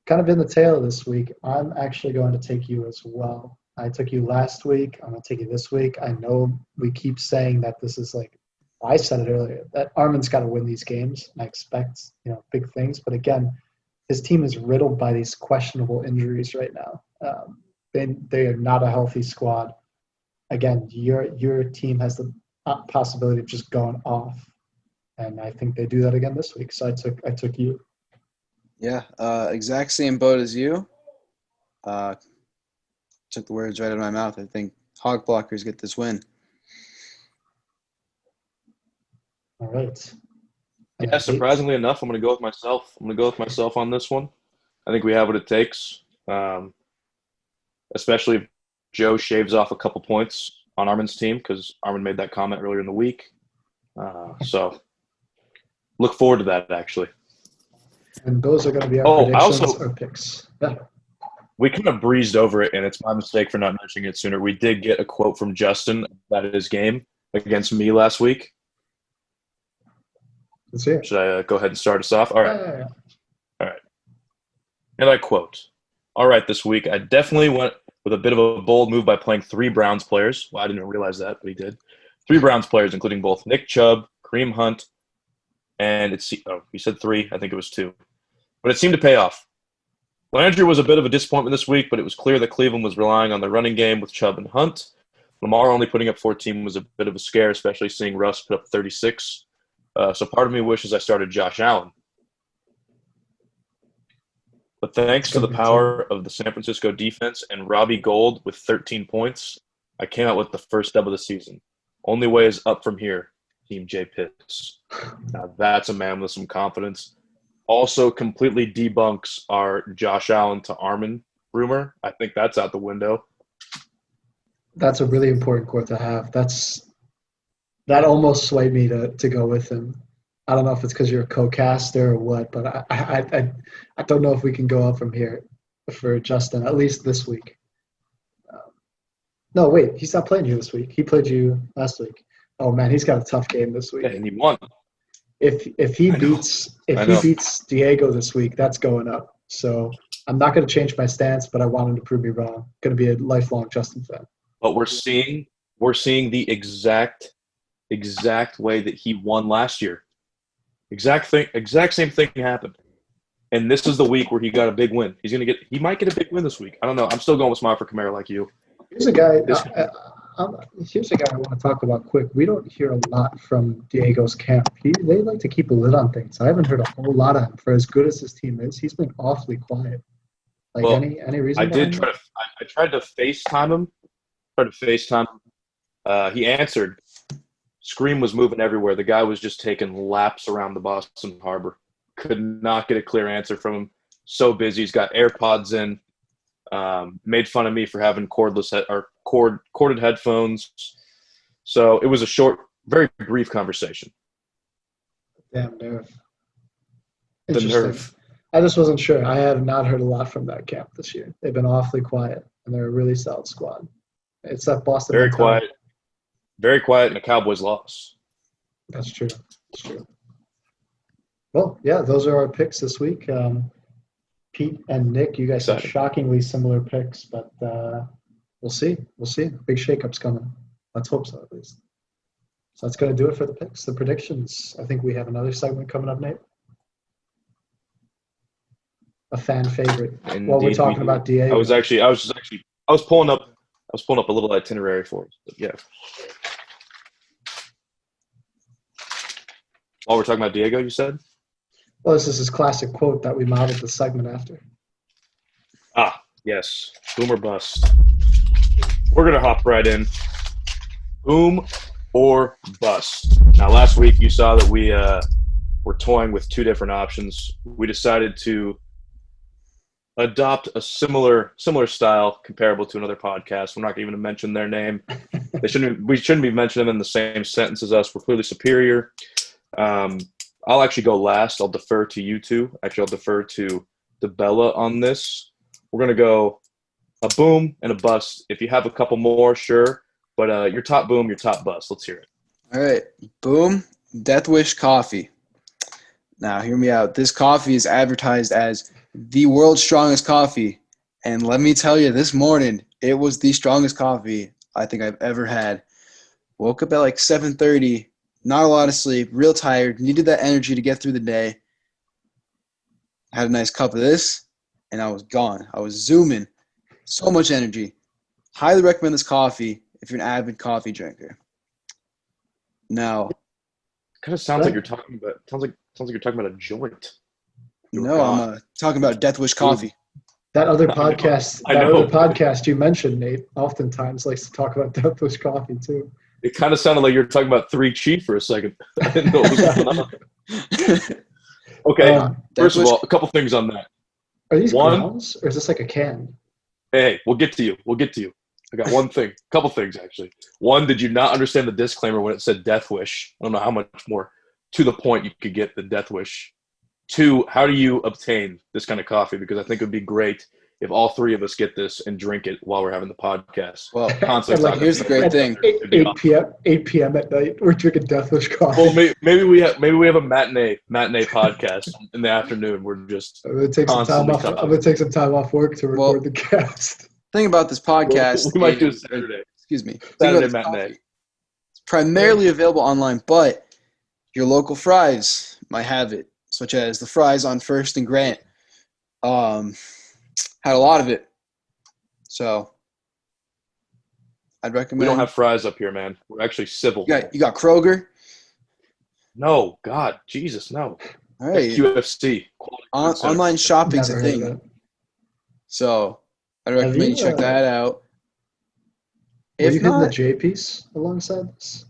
Kind of been the tail this week. I'm actually going to take you as well. I took you last week. I'm going to take you this week. I know we keep saying that this is I said it earlier, that Armin's got to win these games. And I expect, big things. But again, his team is riddled by these questionable injuries right now. They are not a healthy squad. Again, your team has the possibility of just going off. And I think they do that again this week. So I took you. Yeah, exact same boat as you. Took the words right out of my mouth. I think Hog Blockers get this win. All right. Yeah, surprisingly enough, I'm going to go with myself. I'm going to go with myself on this one. I think we have what it takes, especially if Joe shaves off a couple points on Armin's team, because Armin made that comment earlier in the week. So look forward to that, actually. And those are going to be our predictions or picks. Yeah. We kind of breezed over it, and it's my mistake for not mentioning it sooner. We did get a quote from Justin about his game against me last week. Let's see it. Should I go ahead and start us off? All right. Yeah. All right. And I quote, "All right, this week I definitely went with a bit of a bold move by playing 3 Browns players." Well, I didn't realize that, but he did. 3 Browns players, including both Nick Chubb, Kareem Hunt, and he said 3. I think it was 2. But it seemed to pay off. Landry was a bit of a disappointment this week, but it was clear that Cleveland was relying on the running game with Chubb and Hunt. Lamar only putting up 14 was a bit of a scare, especially seeing Russ put up 36. So part of me wishes I started Josh Allen. But thanks to the power of the San Francisco defense and Robbie Gould with 13 points, I came out with the first dub of the season. Only way is up from here, Team J Pitts. Now that's a man with some confidence. Also completely debunks our Josh Allen to Armin rumor. I think that's out the window. That's a really important quote to have. That almost swayed me to go with him. I don't know if it's because you're a co-caster or what, but I don't know if we can go up from here for Justin, at least this week. No, wait, he's not playing you this week. He played you last week. Oh man, he's got a tough game this week. Yeah, and he won. If he beats Diego this week, that's going up. So I'm not going to change my stance, but I want him to prove me wrong. Going to be a lifelong Justin fan. But we're seeing the exact way that he won last year. Exact same thing happened. And this is the week where he got a big win. He might get a big win this week. I don't know. I'm still going with Smile for Kamara like you. Here's a guy. Here's a guy I want to talk about quick. We don't hear a lot from Diego's camp. They like to keep a lid on things. I haven't heard a whole lot of him. For as good as his team is, he's been awfully quiet. Like, well, any reason? I tried to FaceTime him. He answered. Screen was moving everywhere. The guy was just taking laps around the Boston Harbor. Could not get a clear answer from him. So busy. He's got AirPods in. Made fun of me for having corded headphones. So it was a short, very brief conversation. Damn nerve. The nerve. I just wasn't sure. I have not heard a lot from that camp this year. They've been awfully quiet, and they're a really solid squad. It's that Boston. Very quiet. Very quiet, and the Cowboys lost. That's true. That's true. Well, yeah, those are our picks this week. Pete and Nick, you guys have shockingly similar picks, but we'll see. We'll see. Big shakeup's coming. Let's hope so, at least. So that's going to do it for the picks, the predictions. I think we have another segment coming up, Nate. A fan favorite. Indeed, while we're talking about DA. I was pulling up a little itinerary for us. But yeah. While we're talking about Diego, you said? Well, this is his classic quote that we modeled the segment after. Ah, yes. Boom or bust. We're going to hop right in. Boom or bust. Now, last week you saw that we were toying with two different options. We decided to adopt a similar style comparable to another podcast. We're not even going to mention their name. We shouldn't be mentioning them in the same sentence as us. We're clearly superior. I'll actually go last. I'll defer to you two. Actually, I'll defer to DeBella on this. We're going to go a boom and a bust. If you have a couple more, sure. But your top boom, your top bust. Let's hear it. All right. Boom, Death Wish coffee. Now, hear me out. This coffee is advertised as the world's strongest coffee. And let me tell you, this morning, it was the strongest coffee I think I've ever had. Woke up at like 7:30. Not a lot of sleep, real tired, needed that energy to get through the day. Had a nice cup of this, and I was gone. I was zooming. So much energy. Highly recommend this coffee if you're an avid coffee drinker. Now, it kind of sounds like you're talking about. Sounds like you're talking about a joint. No, I'm talking about Death Wish coffee. That other podcast, I know. other podcast you mentioned, Nate, oftentimes likes to talk about Death Wish coffee too. It kind of sounded like you were talking about 3 Chi for a second. I didn't know what was going on. Okay, first of all, a couple things on that. Are these grounds, or is this like a can? Hey, we'll get to you. I got one thing. A couple things, actually. One, did you not understand the disclaimer when it said Death Wish? I don't know how much more to the point you could get the Death Wish. 2, how do you obtain this kind of coffee? Because I think it would be great if all 3 of us get this and drink it while we're having the podcast. Well, here's the great thing. 8 p.m. at night, we're drinking Death Wish coffee. Well, maybe we have a matinee podcast in the afternoon. We're just I'm gonna take some time off work to record the cast. Thing about this podcast, we might do Saturday. Excuse me. Saturday matinee. It's primarily available online, but your local fries might have it, such as the fries on First and Grant. Had a lot of it. So I'd recommend. We don't have fries up here, man. We're actually civil. You got Kroger? No, God, Jesus, no. All right. QFC. Online shopping's a thing. So I'd recommend you check that out. Were you hitting the J piece alongside this?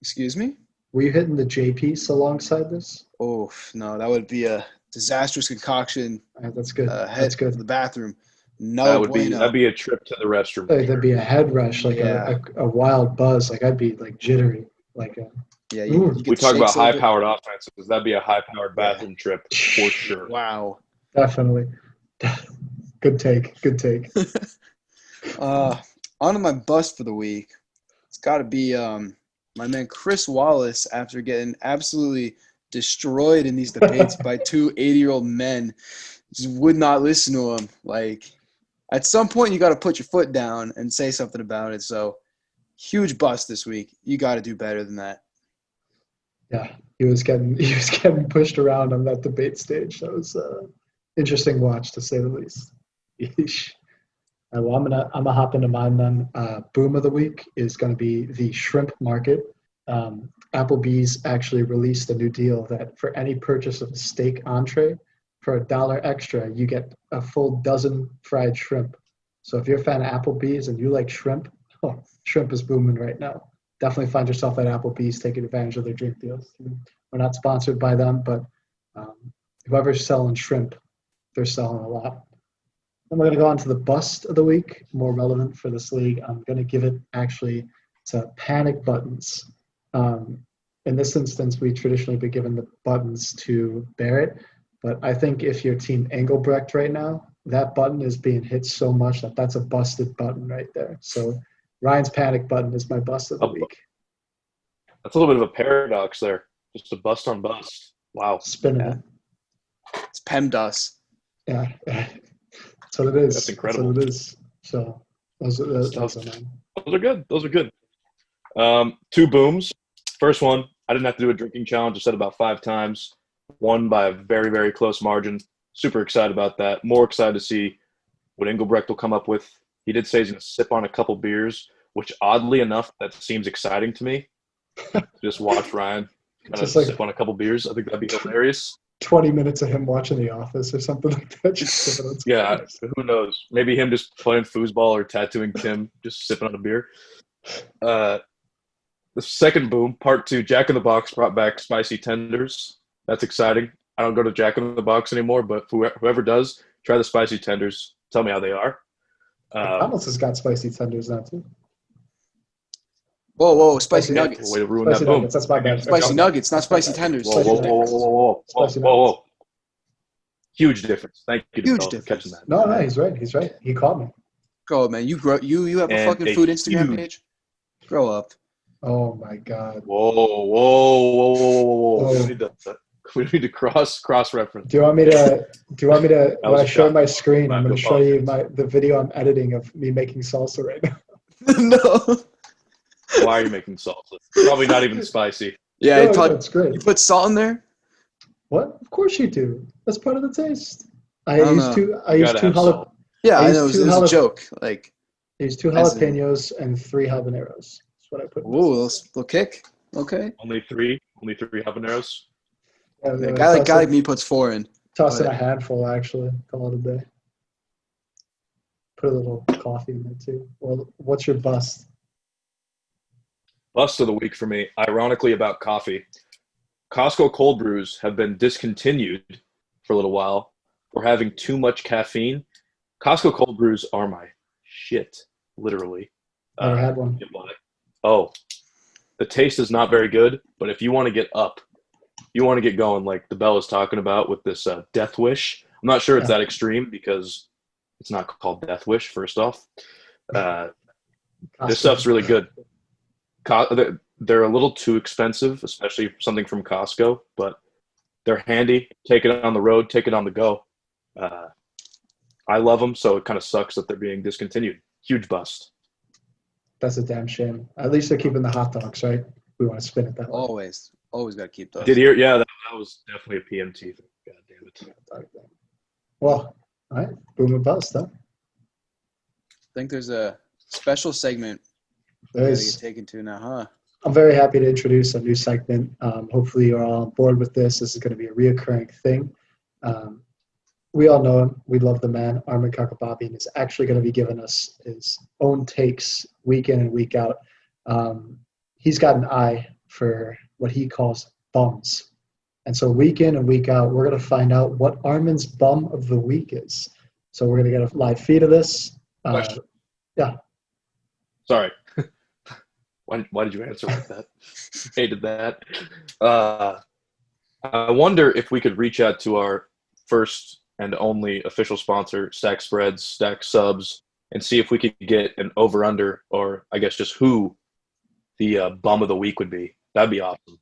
Excuse me? Were you hitting the J piece alongside this? Oh, no, that would be a disastrous concoction. That's good. That's good for the bathroom. No, that'd be a trip to the restroom. That'd be a head rush, like a wild buzz. Like I'd be like jittery, like a. Yeah, we talk about high-powered offenses. That'd be a high-powered bathroom trip for sure. Wow, definitely. Good take. On to my bust for the week. It's got to be my man Chris Wallace after getting absolutely destroyed in these debates by 2 80-year-old men. Just would not listen to him. Like, at some point, you got to put your foot down and say something about it. So, huge bust this week. You got to do better than that. Yeah, he was getting pushed around on that debate stage. That was interesting watch to say the least. Yeesh. Well, I'm gonna hop into mine then. Boom of the week is gonna be the shrimp market. Applebee's actually released a new deal that for any purchase of a steak entree, for $1 extra, you get a full dozen fried shrimp. So if you're a fan of Applebee's and you like shrimp, shrimp is booming right now. Definitely find yourself at Applebee's taking advantage of their drink deals. We're not sponsored by them, but whoever's selling shrimp, they're selling a lot. I'm going to go on to the bust of the week, more relevant for this league. I'm going to give it actually to panic buttons. In this instance, we traditionally been given the buttons to Barrett, but I think if you're team Engelbrecht right now, that button is being hit so much that that's a busted button right there. So Ryan's panic button is my bust of the week. That's a little bit of a paradox there. Just a bust on bust. Wow. Spinning it. It's PEMDAS. Yeah. That's what it is. That's incredible. That's what it is. So those are good. Those are good. 2 booms. First one, I didn't have to do a drinking challenge. I said about 5 times. Won by a very, very close margin. Super excited about that. More excited to see what Engelbrecht will come up with. He did say he's going to sip on a couple beers, which oddly enough, that seems exciting to me. Just watch Ryan kind of sip on a couple beers. I think that'd be hilarious. 20 minutes of him watching The Office or something like that. Yeah, who knows? Maybe him just playing foosball or tattooing Tim, just sipping on a beer. The second boom, part 2, Jack in the Box brought back spicy tenders. That's exciting. I don't go to Jack in the Box anymore, but whoever does, try the spicy tenders. Tell me how they are. McDonald's has got spicy tenders now too. Whoa, spicy nuggets. Way to ruin Spicy that boom. nuggets, that's my bad. Spicy nuggets, not spicy tenders. Whoa. Huge difference. Thank you for catching that. No, he's right. He caught me. Grow up, man. You have a fucking food Instagram page? Grow up. Oh my God. Whoa. We need to cross reference. Do you want me to when I share my screen, I'm going to show you the video I'm editing of me making salsa right now. No. Why are you making salsa? Probably not even spicy. Yeah, it's great. You put salt in there? What? Of course you do. That's part of the taste. I use two jalapenos. Yeah, I know. It was a joke. Like, I use 2 jalapenos and 3 habaneros. That's what I put. Ooh, little kick. Okay. Only three habaneros. Yeah, a guy like me puts 4 in. Toss in a handful, actually. Call it a day. Put a little coffee in there, too. Well, what's your bust? Bust of the week for me, ironically about coffee. Costco cold brews have been discontinued for a little while for having too much caffeine. Costco cold brews are my shit, literally. Never had one. Oh, the taste is not very good, but if you want to get up, you want to get going like the Bell is talking about with this Death Wish. I'm not sure it's that extreme because it's not called Death Wish, first off. This stuff's really good. They're a little too expensive, especially something from Costco, but they're handy. Take it on the road, take it on the go. I love them, so it kind of sucks that they're being discontinued. Huge bust. That's a damn shame. At least they're keeping the hot dogs, right? We want to spin it that way. Always got to keep those. Did hear? Yeah, that was definitely a PMT thing. God damn it. Well, all right. Boom and bust, huh? I think there's a special segment there we got to is. get taken to now, huh? I'm very happy to introduce a new segment. Hopefully you're all on board with this. This is going to be a reoccurring thing. We all know him. We love the man, Armin Kakababi, and he's actually going to be giving us his own takes week in and week out. He's got an eye for what he calls bums. And so week in and week out, we're going to find out what Armin's bum of the week is. So we're going to get a live feed of this. Yeah. Sorry. Why did you answer like that? Hated that. I wonder if we could reach out to our first and only official sponsor, Stack Spreads, Stack Subs, and see if we could get an over-under, or I guess just who the bum of the week would be. That'd be awesome.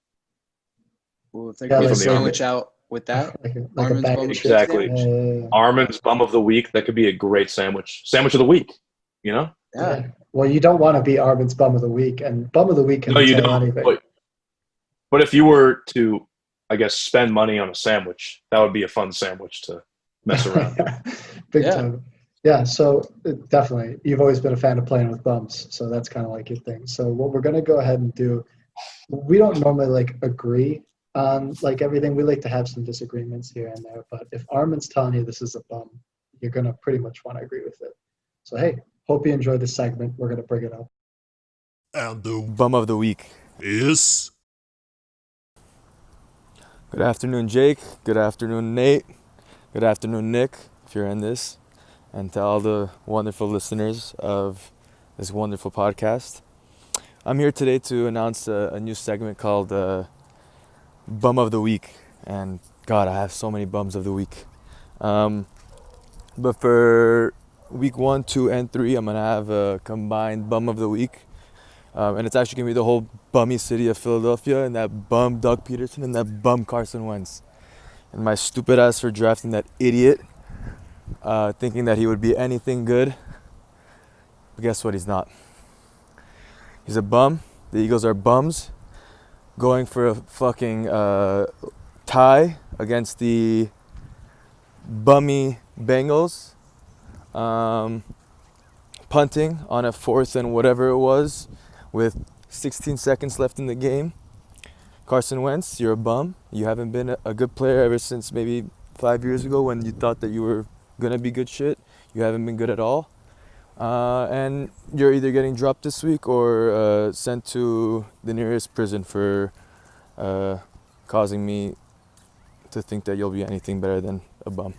Well, if they can like sandwich out with that. Like a bag of chips. Exactly. Armin's bum of the week. That could be a great sandwich. Sandwich of the week, you know? Yeah. Well, you don't want to be Armin's bum of the week, and bum of the week can No, you tell don't. anything. But if you were to, I guess, spend money on a sandwich, that would be a fun sandwich to mess around. Big time. Yeah, so definitely. You've always been a fan of playing with bumps, so that's kind of like your thing. So what we're going to go ahead and do, we don't normally like agree on like everything. We like to have some disagreements here and there, but if Armin's telling you this is a bum, you're going to pretty much want to agree with it. So hey, hope you enjoyed this segment. We're going to bring it up. And the Bum of the week is Good afternoon, Jake. Good afternoon, Nate. Good afternoon, Nick, if you're in this. And to all the wonderful listeners of this wonderful podcast. I'm here today to announce a new segment called Bum of the Week. And God, I have so many bums of the week. But for week 1, 2, and 3, I'm going to have a combined Bum of the Week. And it's actually going to be the whole bummy city of Philadelphia and that bum Doug Peterson and that bum Carson Wentz. And my stupid ass for drafting that idiot, thinking that he would be anything good. But guess what? He's not. He's a bum. The Eagles are bums. Going for a fucking tie against the bummy Bengals. Punting on a 4th and whatever it was with 16 seconds left in the game. Carson Wentz, you're a bum. You haven't been a good player ever since maybe 5 years ago when you thought that you were going to be good shit. You haven't been good at all. And you're either getting dropped this week or sent to the nearest prison for causing me to think that you'll be anything better than a bum.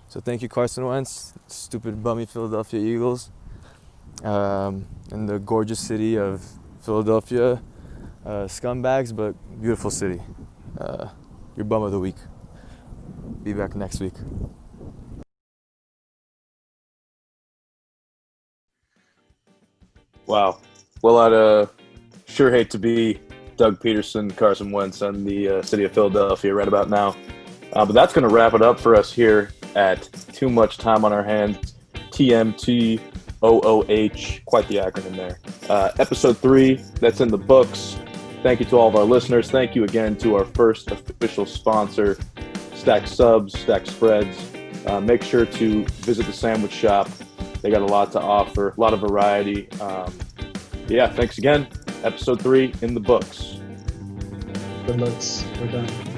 So thank you, Carson Wentz, stupid bummy Philadelphia Eagles. In the gorgeous city of Philadelphia. Scumbags, but beautiful city. Your bum of the week. Be back next week. Wow. Well, I'd sure hate to be Doug Peterson, Carson Wentz, and the city of Philadelphia right about now. But that's going to wrap it up for us here at Too Much Time on Our Hands. TMTOOH, quite the acronym there. Episode 3, that's in the books. Thank you to all of our listeners. Thank you again to our first official sponsor, Stack Subs, Stack Spreads. Make sure to visit the sandwich shop. They got a lot to offer, a lot of variety. Yeah, thanks again. Episode 3 in the books. Good looks. We're done.